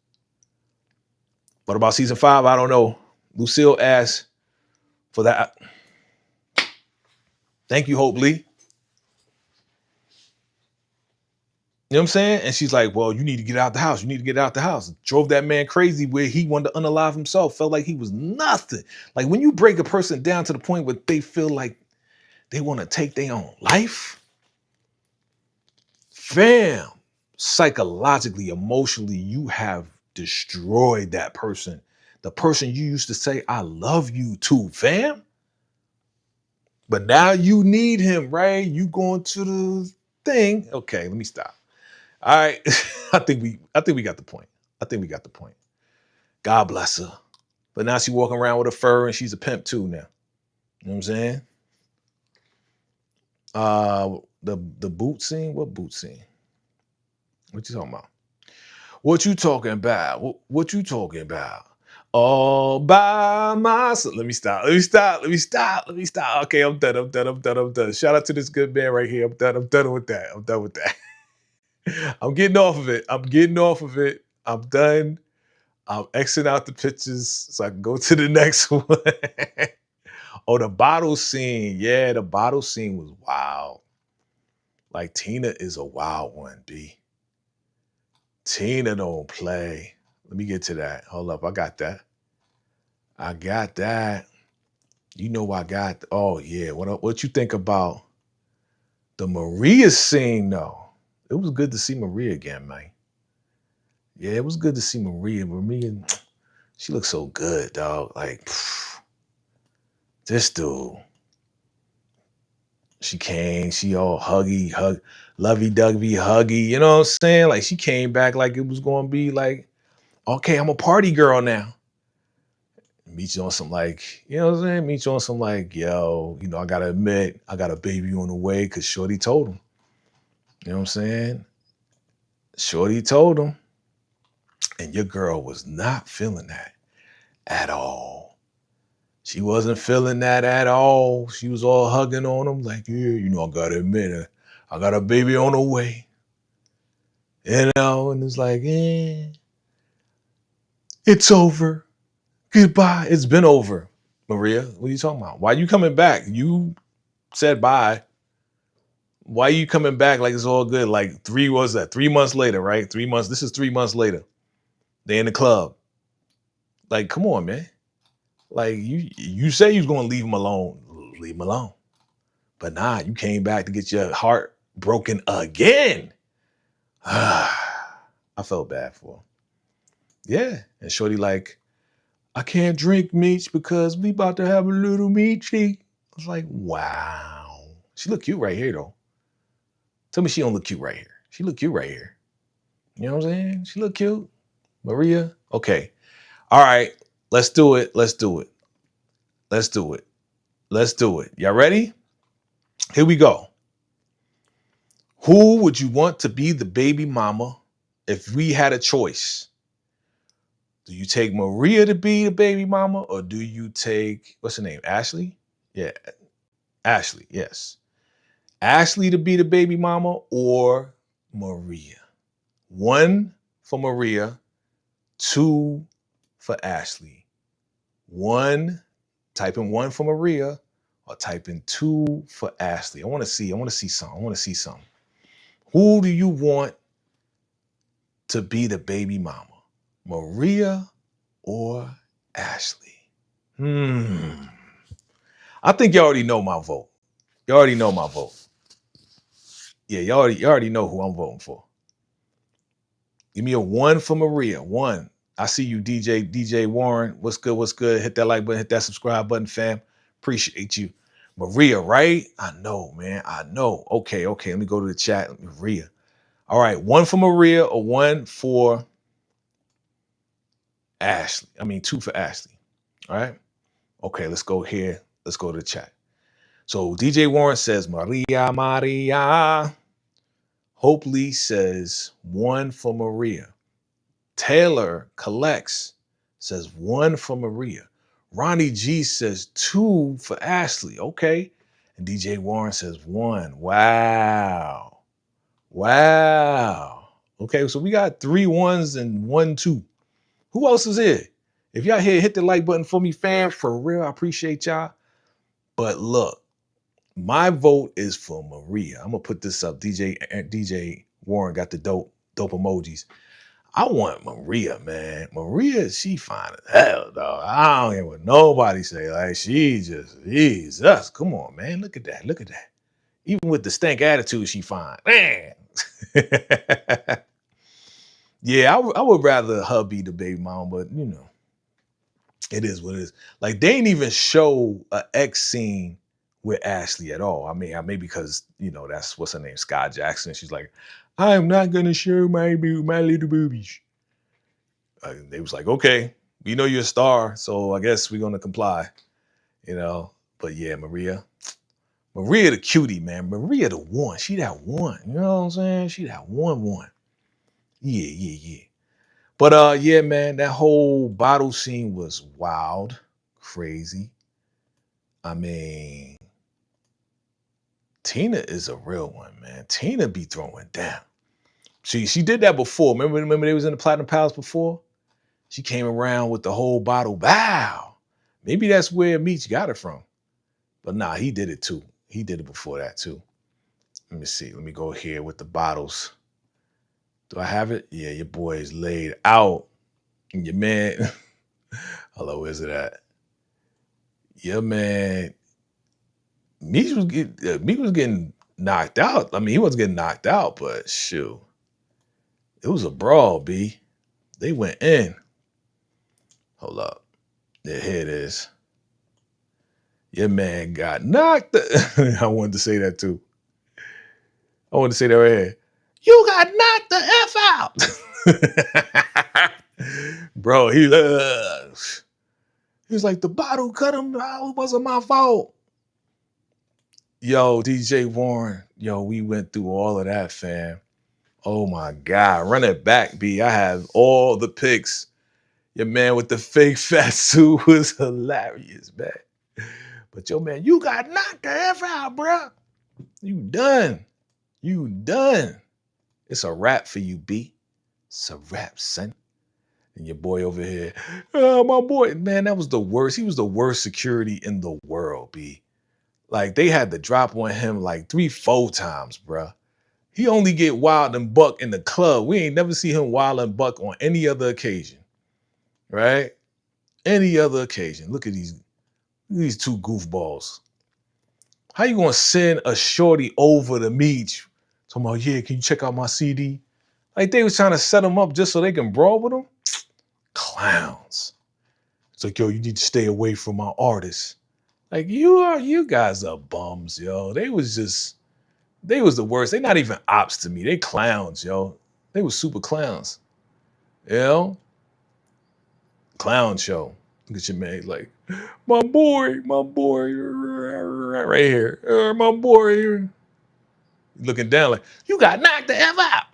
What about season 5? I don't know. Lucille asked for that. Thank you, Hope Lee. You know what I'm saying? And she's like, well, you need to get out the house. You need to get out the house. Drove that man crazy where he wanted to unalive himself. Felt like he was nothing. Like when you break a person down to the point where they feel like they want to take their own life, fam, psychologically, emotionally, you have destroyed that person. The person you used to say, I love you to, fam. But now you need him, right? You going to the thing. Okay, let me stop. All right. I think we got the point. God bless her. But now she's walking around with a fur and she's a pimp too now. You know what I'm saying? The boot scene? What boot scene? What you talking about? What you talking about? What you talking about? All by myself. Let me stop. Okay, I'm done. Shout out to this good man right here. I'm done with that. I'm getting off of it. I'm done. I'm exiting out the pictures so I can go to the next one. Oh, the bottle scene. Yeah, the bottle scene was wild. Like Tina is a wild one, B. Tina don't play. Let me get to that. Hold up. I got that. You know I got. Oh, yeah. What you think about the Maria scene, though? It was good to see Maria again, man. Yeah, it was good to see Maria. Maria, she looks so good, dog. Like, this dude. She came, she all lovey-dovey, huggy. You know what I'm saying? Like, she came back like it was going to be like, okay, I'm a party girl now. Meet you on some like, you know what I'm saying? Meet you on some like, yo, I got to admit, I got a baby on the way because Shorty told him. You know what I'm saying? Shorty told him. And your girl was not feeling that at all. She wasn't feeling that at all. She was all hugging on him like, yeah, I got to admit it. I got a baby on the way. And it's like, it's over. Goodbye. It's been over. Maria, what are you talking about? Why are you coming back? You said bye. Why are you coming back like it's all good? Like 3 months later, right? 3 months. This is 3 months later. They in the club. Like, come on, man. Like, you say you was gonna leave him alone. Leave him alone. But nah, you came back to get your heart broken again. I felt bad for him. Yeah. And Shorty like, I can't drink Meech because we about to have a little Meechy. I was like, wow. She look cute right here, though. Tell me she don't look cute right here. She look cute right here. You know what I'm saying? She look cute. Maria. Okay. All right. Let's do it. Let's do it. Let's do it. Let's do it. Y'all ready? Here we go. Who would you want to be the baby mama if we had a choice? Do you take Maria to be the baby mama, or do you take, what's her name? Ashley? Yeah. Ashley. Yes. Ashley to be the baby mama or Maria? 1 for Maria, 2 for Ashley. Type in 1 for Maria, or type in 2 for Ashley. I want to see something. Who do you want to be the baby mama? Maria or Ashley? I think you already know my vote. You already know my vote. Yeah, you already know who I'm voting for. Give me a 1 for Maria. 1. I see you, DJ Warren. What's good? What's good? Hit that like button, hit that subscribe button, fam. Appreciate you. Maria, right? I know, man. I know. Okay. Let me go to the chat. Maria. All right. 1 for Maria or 1 for Ashley. 2 for Ashley. All right. Okay, let's go here. Let's go to the chat. So DJ Warren says Maria. Hope Lee says 1 for Maria. Taylor Collects says 1 for Maria. Ronnie G says 2 for Ashley. Okay. And DJ Warren says 1. Wow. Okay, so we got 3 1s and 1 2. Who else is here? If y'all here, hit the like button for me, fam. For real, I appreciate y'all. But look, my vote is for Maria. I'm gonna put this up. DJ Warren got the dope emojis. I want Maria, man. Maria, she fine as hell, dog. I don't hear what nobody say. Like, she just, Jesus. Come on, man. Look at that. Even with the stank attitude, she fine. Man. Yeah, I would rather her be the baby mom, but you know, it is what it is. Like, they ain't even show an X scene with Ashley at all. Maybe because, you know, that's what's her name, Sky Jackson. She's like, I'm not gonna show my little boobies. They was like, okay, we know you're a star, so I guess we're gonna comply, you know. But yeah, Maria the cutie, man. Maria the one. She that one. You know what I'm saying? She that one. Yeah. But yeah, man, that whole bottle scene was wild, crazy. Tina is a real one, man. Tina be throwing down. She did that before. Remember they was in the Platinum Palace before? She came around with the whole bottle. Wow. Maybe that's where Meech got it from. But nah, he did it too. He did it before that too. Let me see. Let me go here with the bottles. Do I have it? Yeah, your boy is laid out. And your man, hello, where's it at? Your man, Meech was getting knocked out. He wasn't getting knocked out, but shoot. It was a brawl, B. They went in. Hold up. Yeah, here it is. Your man got knocked. I wanted to say that too. I wanted to say that right here. You got knocked the F out. Bro, he was like, the bottle cut him. Oh, it wasn't my fault. Yo, DJ Warren. Yo, we went through all of that, fam. Oh my God. Run it back, B. I have all the pics. Your man with the fake fat suit was hilarious, man. But yo, man, you got knocked the F out, bro. You done. It's a wrap for you, B. It's a wrap, son. And your boy over here, oh, my boy, man, that was the worst. He was the worst security in the world, B. Like, they had to drop on him like 3-4 times, bro. He only get wild and buck in the club. We ain't never see him wild and buck on any other occasion, right? any other occasion, look at these two goofballs. How you gonna send a shorty over to meet you? Talking about, yeah, can you check out my CD? Like they was trying to set them up just so they can brawl with them? Clowns. It's like, yo, you need to stay away from my artists. Like you guys are bums, yo. They was the worst. They not even ops to me. They clowns, yo. They was super clowns. You know? Clown show. Look at your man, like, my boy, right here. My boy. Looking down like, you got knocked the F out.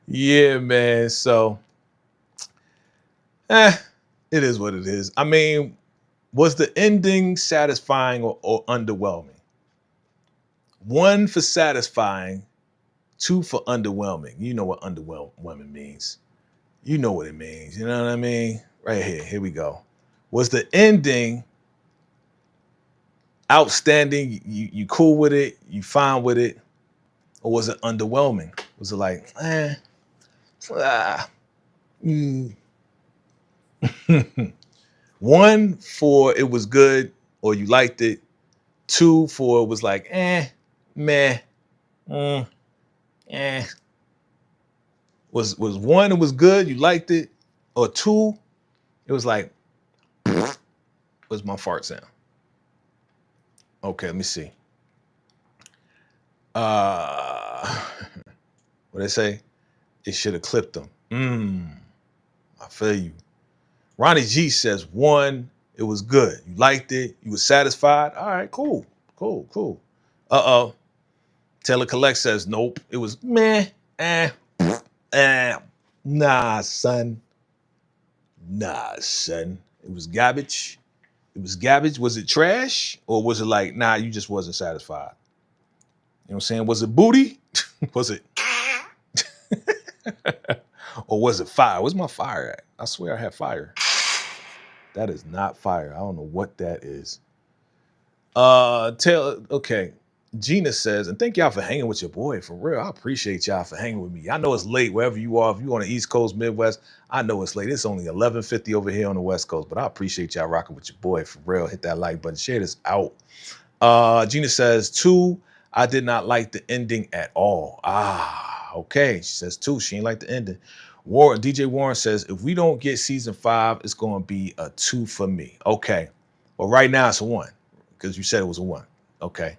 Yeah, man. So, it is what it is. I mean, was the ending satisfying or underwhelming? 1 for satisfying, 2 for underwhelming. You know what underwhelming means. You know what it means. You know what I mean? Right here. Here we go. Was the ending outstanding? You cool with it? You fine with it? Or was it underwhelming? Was it like, mm. 1 for it was good or you liked it. 2 for it was like, meh, Was 1 it was good, you liked it, or 2 it was like, was my fart sound? Okay, let me see. What they say? It should have clipped them. I feel you. Ronnie G says 1, it was good. You liked it. You were satisfied. All right, cool. Taylor Collect says nope. It was meh. Nah, son. It was garbage. Was it trash? Or was it like, nah, you just wasn't satisfied? You know what I'm saying? Was it booty? Was it? Or was it fire? Where's my fire at? I swear I had fire. That is not fire. I don't know what that is. Taylor, okay. Gina says, and thank y'all for hanging with your boy. For real, I appreciate y'all for hanging with me. I know it's late wherever you are. If you're on the East Coast, Midwest, I know it's late. It's only 11:50 over here on the West Coast, but I appreciate y'all rocking with your boy. For real, hit that like button. Share this out. Gina says, 2, I did not like the ending at all. Okay. She says 2, she ain't like the ending. DJ Warren says, if we don't get season 5, it's going to be a 2 for me. Okay. Well, right now it's a 1 because you said it was a 1. Okay.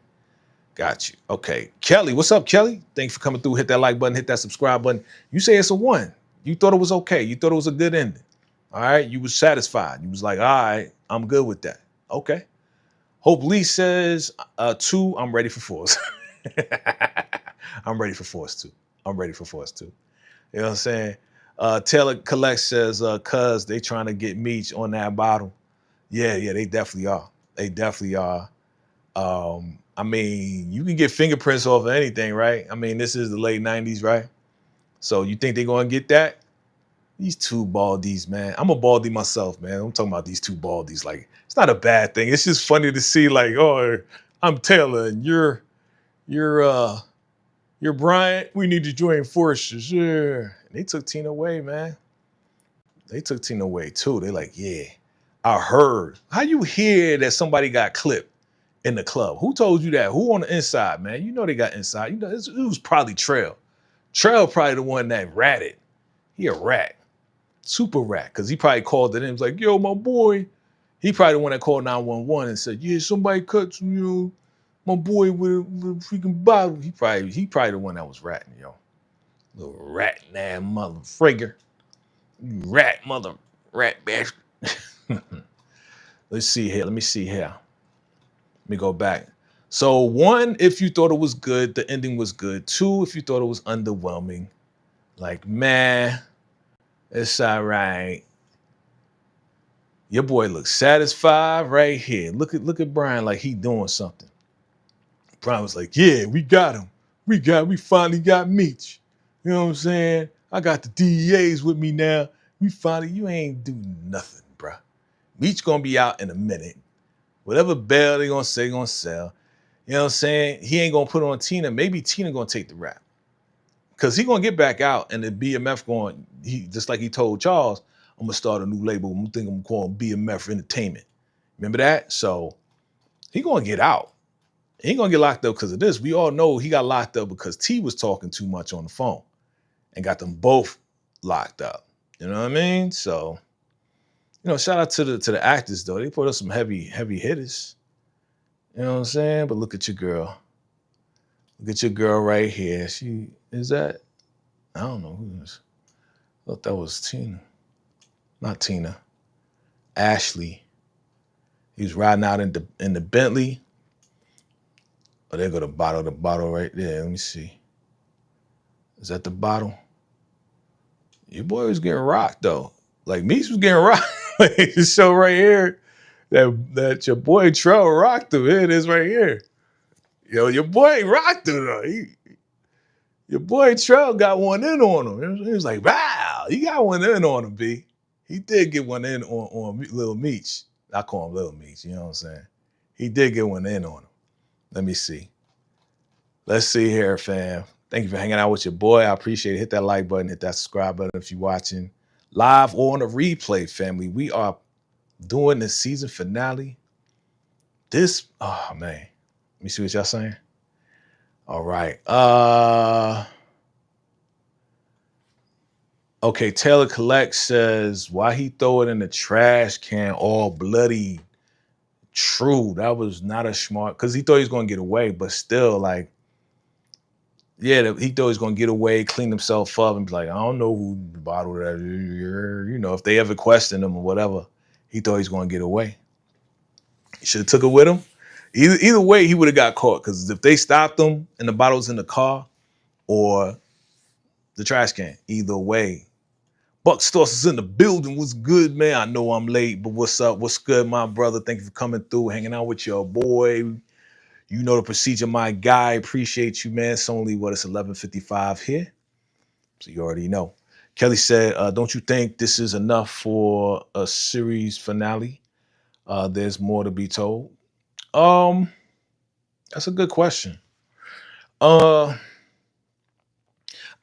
Got you. Okay. Kelly, what's up, Kelly? Thanks for coming through. Hit that like button, hit that subscribe button. You say it's a 1. You thought it was okay. You thought it was a good ending. All right. You was satisfied. You was like, all right, I'm good with that. Okay. Hope Lee says 2, I'm ready for Force. I'm ready for Force 2. You know what I'm saying? Taylor Collect says, cuz they trying to get Meech on that bottle. Yeah, they definitely are. I mean, you can get fingerprints off of anything, right? I mean, this is the late 90s, right? So you think they're going to get that? These 2 baldies, man. I'm a baldy myself, man. I'm talking about these 2 baldies. Like, it's not a bad thing. It's just funny to see, like, oh, I'm Taylor and you're Bryant. We need to join forces. Yeah. And they took Tina away, man. They took Tina away too. They like, yeah, I heard. How you hear that somebody got clipped in the club? Who told you that? Who on the inside, man? You know they got inside. You know it was probably Trail. Trail probably the one that ratted. He a rat, super rat, because he probably called it in. He was like, yo, my boy. He probably the one that called 911 and said, yeah, somebody cut my boy with a freaking bottle. He probably the one that was ratting, yo. Little rat ass mother frigger. Rat bastard. Let's see here. Let me see here. Let me go back. So 1, if you thought it was good, the ending was good. 2, if you thought it was underwhelming. Like, man, it's all right. Your boy looks satisfied right here. Look at Brian like he doing something. Brian was like, yeah, we got him. We finally got Meech. You know what I'm saying? I got the DEAs with me now. You ain't do nothing, bruh. Meech gonna be out in a minute. Whatever bail they gonna say, gonna sell. You know what I'm saying? He ain't gonna put on Tina. Maybe Tina gonna take the rap. Because he gonna get back out and the BMF just like he told Charles, I'm gonna start a new label. I'm gonna call him BMF Entertainment. Remember that? So he gonna get out. He ain't gonna get locked up because of this. We all know he got locked up because T was talking too much on the phone and got them both locked up. You know what I mean? So, shout out to the actors though. They put up some heavy hitters. You know what I'm saying? But look at your girl. Look at your girl right here. She is that? I don't know who this. I thought that was Tina. Not Tina. Ashley. He was riding out in the Bentley. Oh, there go the bottle right there. Let me see. Is that the bottle? Your boy was getting rocked though. Like Meech was getting rocked. This show right here that your boy Trell rocked him. Here it is right here. Yo, your boy rocked him though. Your boy Trell got one in on him. He was like, wow, you got one in on him, B. He did get one in on Lil Meech. I call him Lil Meech, you know what I'm saying? He did get one in on him. Let me see. Let's see here, fam. Thank you for hanging out with your boy. I appreciate it. Hit that like button, hit that subscribe button if you're watching live or on the replay, family. We are doing the season finale. Oh man. Let me see what y'all saying. All right. Okay, Taylor Collect says, why he throw it in the trash can all bloody? True, that was not a smart, because he thought he was going to get away, but still, like, yeah, he thought he was going to get away, clean himself up, and be like, I don't know who bottled that. If they ever question him or whatever, he thought he was going to get away. He should have took it with him. Either way, he would have got caught, because if they stopped him and the bottle was in the car or the trash can, either way. Buck Stoss is in the building. What's good, man? I know I'm late, but what's up? What's good, my brother? Thank you for coming through, hanging out with your boy. You know the procedure, my guy. Appreciate you, man. It's only, it's 11:55 here. So you already know. Kelly said, don't you think this is enough for a series finale? There's more to be told. That's a good question. I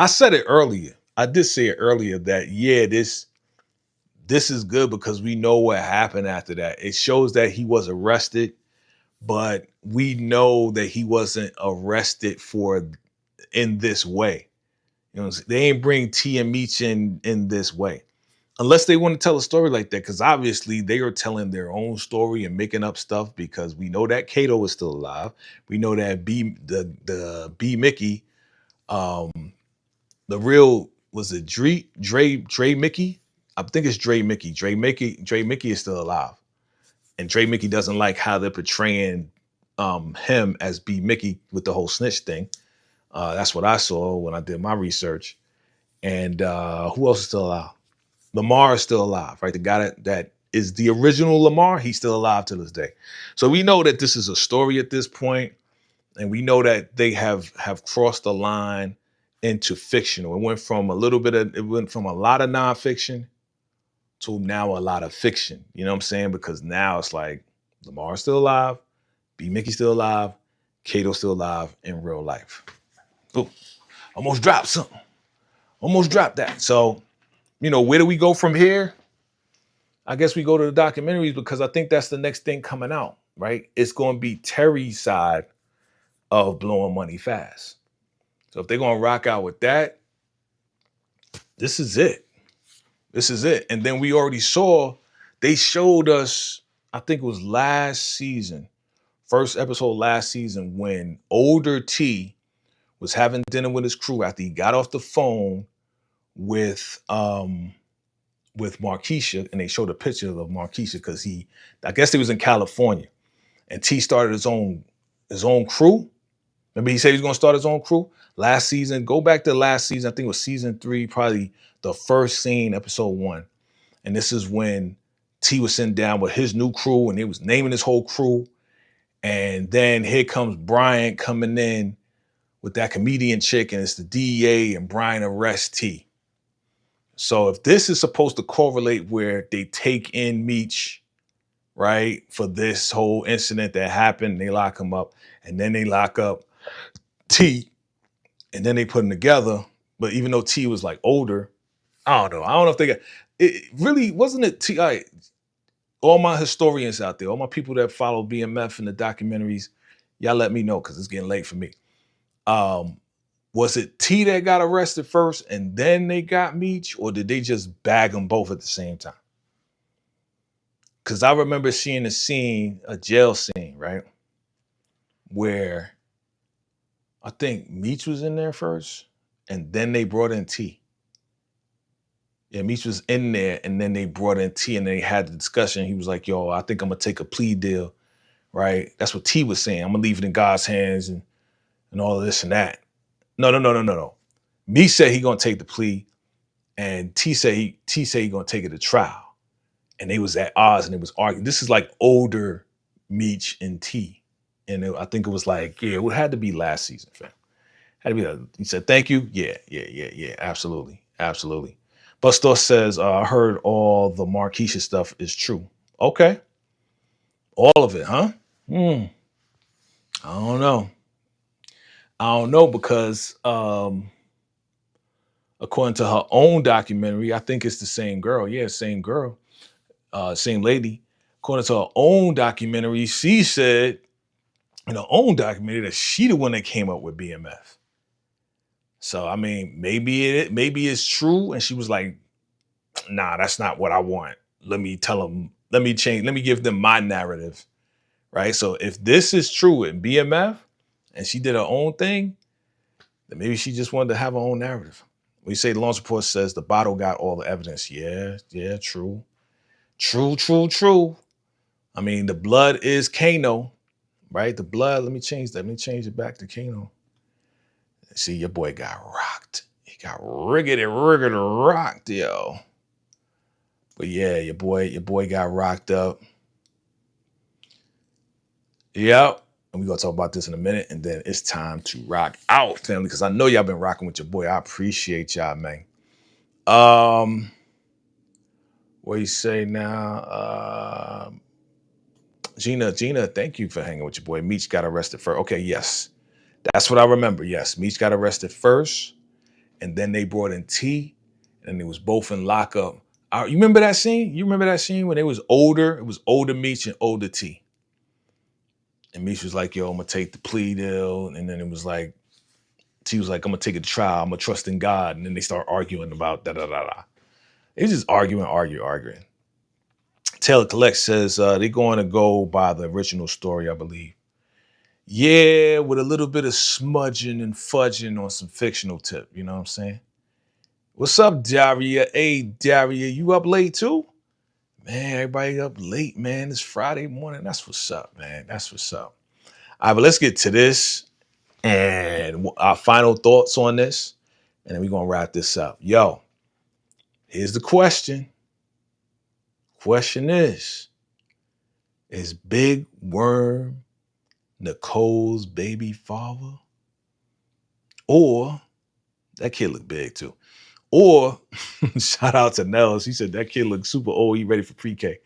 said it earlier. I did say it earlier that, yeah, this is good because we know what happened after that. It shows that he was arrested, but we know that he wasn't arrested in this way. They ain't bring T and Meech in this way. Unless they want to tell a story like that, because obviously they are telling their own story and making up stuff, because we know that Kato is still alive. We know that the B-Mickie, the real, was it Dre Mickey? I think it's Dre Mickey. Dre Mickey is still alive. And Dre Mickey doesn't like how they're portraying him as B-Mickie with the whole snitch thing. That's what I saw when I did my research. And who else is still alive? Lamar is still alive, right? The guy that is the original Lamar, he's still alive to this day. So we know that this is a story at this point, and we know that they have crossed the line into fictional. It went from a lot of nonfiction to now a lot of fiction. You know what I'm saying? Because now it's like Lamar's still alive, B-Mickie's still alive, Kato's still alive in real life. Oh, almost dropped something. Almost dropped that. So, where do we go from here? I guess we go to the documentaries, because I think that's the next thing coming out, right? It's going to be Terry's side of blowing money fast. So if they're going to rock out with that, this is it. This is it. And then we already they showed us, I think it was last season, first episode last season, when older T was having dinner with his crew after he got off the phone with Marquisha, and they showed a picture of Marquisha because I guess he was in California, and T started his own crew. Remember, he said he was going to start his own crew last season. Go back to last season. I think it was season 3, probably the first scene, episode 1. And this is when T was sitting down with his new crew, and he was naming his whole crew. And then here comes Brian coming in with that comedian chick, and it's the DEA, and Brian arrests T. So if this is supposed to correlate where they take in Meech, right, for this whole incident that happened, they lock him up, and then they lock up T, and then they put them together. But even though T was like older, I don't know. I don't know if they got it. Really, wasn't it? All my historians out there, all my people that follow BMF and the documentaries, y'all let me know because it's getting late for me. Um, was it T that got arrested first and then they got Meech, or did they just bag them both at the same time? Because I remember seeing a jail scene, right, where I think Meech was in there first, and then they brought in T. Yeah, Meech was in there, and then they brought in T, and they had the discussion. He was like, "Yo, I think I'm gonna take a plea deal." Right? That's what T was saying. I'm gonna leave it in God's hands and all of this and that. No. Me said he gonna take the plea, and T said he gonna take it to trial. And they was at odds and they was arguing. This is like older Meech and T. And I think it was like, yeah, it had to be last season, fam. Had to be he said, thank you. Yeah. Absolutely. Absolutely. Bustor says, I heard all the Marquisha stuff is true. Okay. All of it, huh? I don't know. I don't know because according to her own documentary, I think it's the same girl. Yeah, same girl, same lady. According to her own documentary, she said in her own documentary that she the one that came up with BMF. So I mean, maybe it's true, and she was like, "Nah, that's not what I want. Let me tell them. Let me change. Let me give them my narrative." Right. So if this is true in BMF, and she did her own thing, then maybe she just wanted to have her own narrative. We say the launch report says the bottle got all the evidence. Yeah, true. True. I mean, the blood is Kano, right? The blood, let me change that. Let me change it back to Kano. See, your boy got rocked. He got riggedy rocked, yo. But yeah, your boy got rocked up. Yep. And we're gonna talk about this in a minute, and then it's time to rock out, family, because I know y'all been rocking with your boy. I appreciate y'all, man. What you say now? Gina, thank you for hanging with your boy. Meech got arrested first. Okay, yes. That's what I remember. Yes, Meech got arrested first, and then they brought in T, and they was both in lockup. You remember that scene? You remember that scene when they was older? It was older Meech and older T. And Meech was like, yo, I'm gonna take the plea deal. And then it was like, T was like, I'm gonna take it to trial. I'm gonna trust in God. And then they start arguing about da. They just arguing. Taylor Collect says they're going to go by the original story, I believe. Yeah, with a little bit of smudging and fudging on some fictional tip. You know what I'm saying? What's up, Daria? Hey, Daria, you up late too? Man, everybody up late, man. It's Friday morning. That's what's up, man. That's what's up. All right, but let's get to this and our final thoughts on this. And then we're going to wrap this up. Yo, here's the question. Question is Big Worm Nicole's baby father? Or, that kid look big too. Or, shout out to Nels. He said that kid looks super old. He ready for pre-K.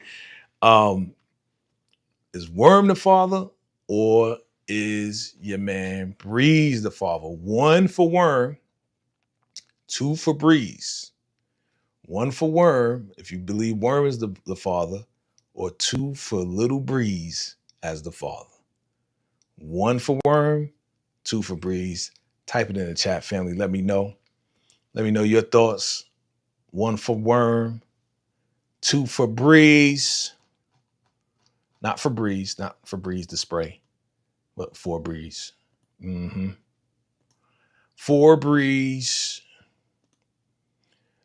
Is Worm the father, or is your man Breeze the father? 1 for Worm, 2 for Breeze. 1 for Worm, if you believe Worm is the father, or 2 for little Breeze as the father. 1 for Worm, 2 for Breeze. Type it in the chat, family. Let me know. Let me know your thoughts. 1 for Worm, 2 for Breeze. Not for Breeze the spray, but for Breeze. For Breeze.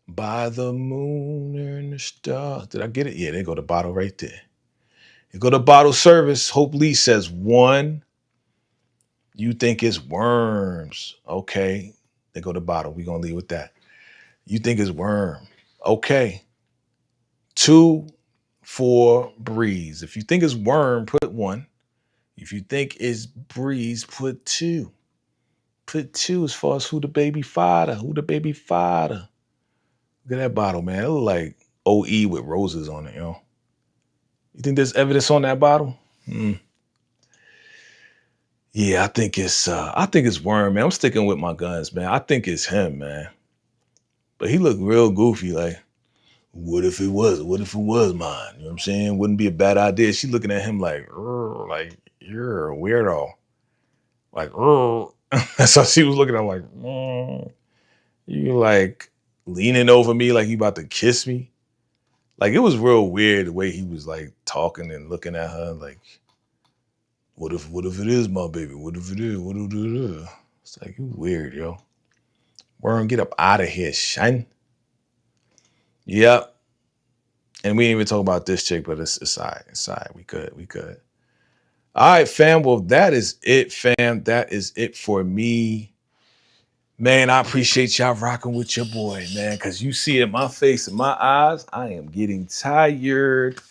By the moon and the stars. Did I get it? Yeah, there go the bottle right there. You go to bottle service. Hope Lee says 1. You think it's Worms. Okay. They go to bottle. We're going to leave with that. You think it's Worm. Okay. 2 for Breeze. If you think it's Worm, put 1. If you think it's Breeze, put 2. Put 2 as far as who the baby father. Look at that bottle, man. It look like OE with roses on it, yo. You think there's evidence on that bottle? Yeah, I think it's Worm, man. I'm sticking with my guns, man. I think it's him, man. But he looked real goofy, like, what if it was? What if it was mine? You know what I'm saying? Wouldn't be a bad idea. She looking at him like you're a weirdo. Like, that's how she was looking at him like, you like leaning over me like you about to kiss me. Like, it was real weird the way he was like talking and looking at her. Like, what if it is my baby? What if it is? What if it is? It's like, you weird, yo. Worm, get up out of here, son. Yep. And we didn't even talk about this chick, but it's all right. It's all right. We could. All right, fam. Well, that is it, fam. That is it for me. Man, I appreciate y'all rocking with your boy, man, because you see in my face and my eyes, I am getting tired.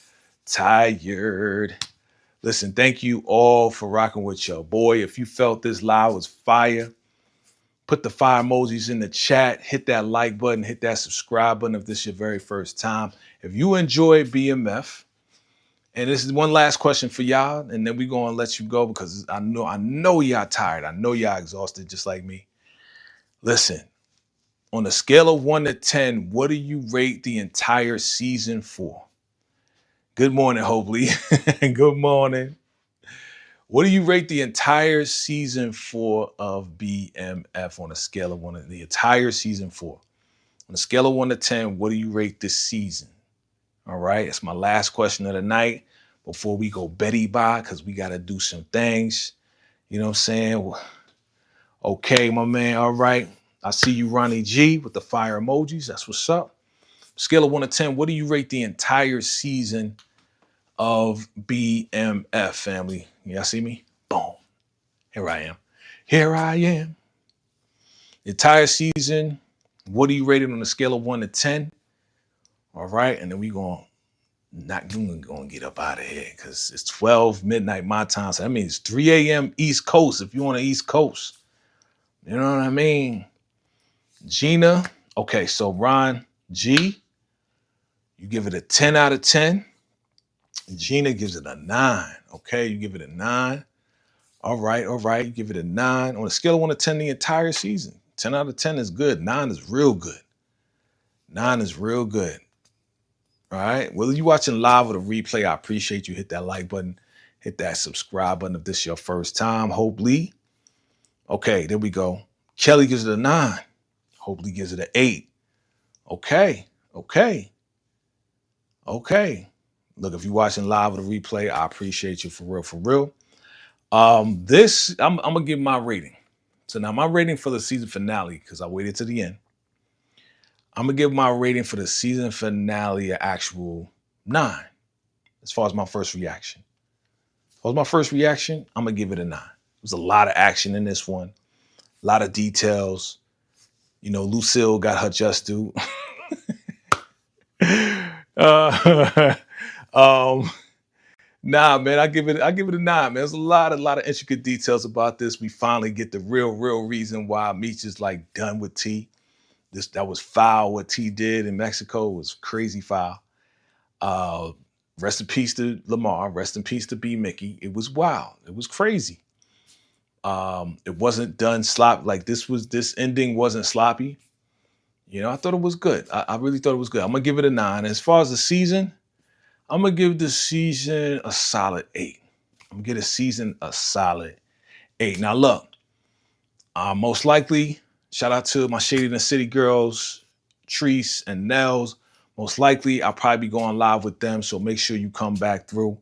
Listen, thank you all for rocking with your boy. If you felt this live was fire, put the fire emojis in the chat, hit that like button, hit that subscribe button if this is your very first time. If you enjoy BMF, and this is one last question for y'all, and then we're going to let you go because I know y'all tired. I know y'all exhausted just like me. Listen, on a scale of 1 to 10, what do you rate the entire season for? Good morning, hopefully. Good morning. What do you rate the entire season for of BMF on a scale of 1? The entire season 4. On a scale of 1 to 10, what do you rate this season? All right, it's my last question of the night before we go Betty by, because we got to do some things. You know what I'm saying? Okay, my man. All right. I see you, Ronnie G, with the fire emojis. That's what's up. Scale of 1 to 10, what do you rate the entire season of BMF, family? Y'all see me? Boom. Here I am. The entire season, what do you rate it on a scale of 1 to 10? All right. And then we going to get up out of here because it's 12 midnight my time. So that means 3 a.m. East Coast if you on the East Coast. You know what I mean? Gina. Okay, so Ron G, you give it a 10 out of 10. Gina gives it a 9. Okay, you give it a 9. All right. You give it a 9. On a scale of 1 to 10, the entire season. 10 out of 10 is good. 9 is real good. 9 is real good. All right. Whether you're watching live or the replay, I appreciate you. Hit that like button. Hit that subscribe button if this is your first time. Hopefully. Okay, there we go. Kelly gives it a 9. Hopefully gives it an 8. Okay. Look, if you're watching live or the replay, I appreciate you for real. I'm gonna give my rating. So now my rating for the season finale, because I waited to the end. I'm gonna give my rating for the season finale an actual 9. As far as my first reaction. I'm gonna give it a 9. There's a lot of action in this one, a lot of details. You know, Lucille got her just due. Nah, man, I give it a 9, man. There's a lot of intricate details about this. We finally get the real reason why Meech is like done with T. That was foul. What T did in Mexico was crazy foul. Rest in peace to Lamar. Rest in peace to B-Mickie. It was wild. It was crazy. It wasn't done slop like this ending wasn't sloppy. You know, I thought it was good. I really thought it was good. I'm gonna give it a 9. As far as the season, I'm gonna give the season a solid 8. I'm gonna give the season a solid 8. Now look, most likely, shout out to my Shady in the City girls, Treese and Nels. Most likely, I'll probably be going live with them, so make sure you come back through.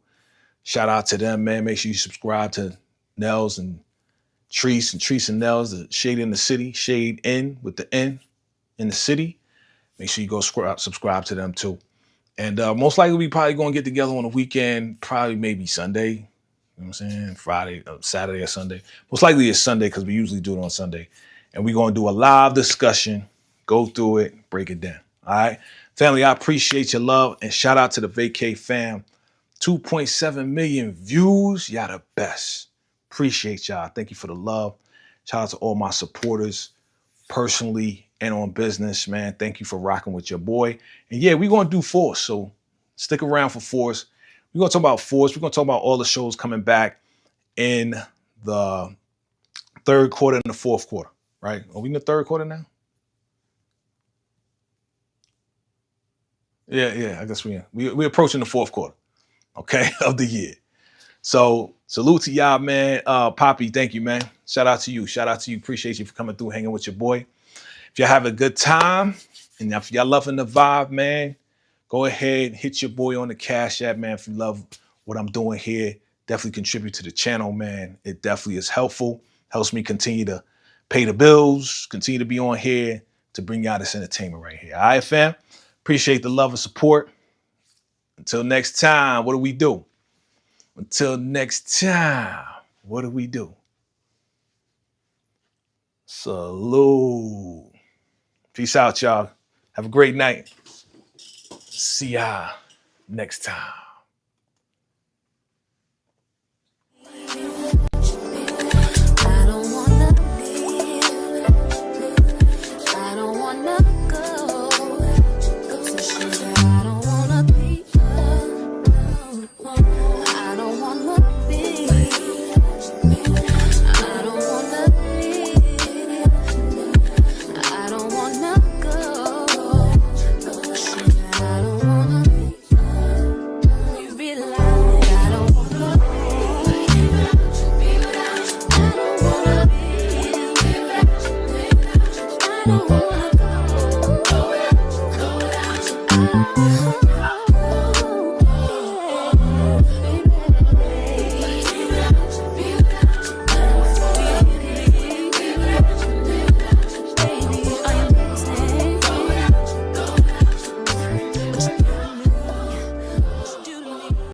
Shout out to them, man. Make sure you subscribe to Nels and Treese and Nels, the Shade in the City, Shade in with the N in the city. Make sure you go subscribe to them too. And most likely we probably going to get together on the weekend, probably maybe Sunday. You know what I'm saying? Friday, Saturday or Sunday. Most likely it's Sunday because we usually do it on Sunday. And we're going to do a live discussion, go through it, break it down. All right? Family, I appreciate your love. And shout out to the VACAY fam. 2.7 million views. Y'all the best. Appreciate y'all. Thank you for the love. Shout out to all my supporters, personally and on business, man. Thank you for rocking with your boy. And yeah, we're going to do Force. So stick around for Force. We're going to talk about Force. We're going to talk about all the shows coming back in the third quarter and the fourth quarter, right? Are we in the third quarter now? Yeah. I guess we're approaching the fourth quarter, okay, of the year. So salute to y'all, man. Poppy, thank you, man. Shout out to you. Appreciate you for coming through, hanging with your boy. If y'all have a good time and if y'all loving the vibe, man, go ahead, hit your boy on the Cash App, man. If you love what I'm doing here, definitely contribute to the channel, man. It definitely is helpful. Helps me continue to pay the bills, continue to be on here to bring y'all this entertainment right here. All right, fam? Appreciate the love and support. Until next time, what do we do? Until next time, what do we do? Salute. Peace out, y'all. Have a great night. See ya next time. I don't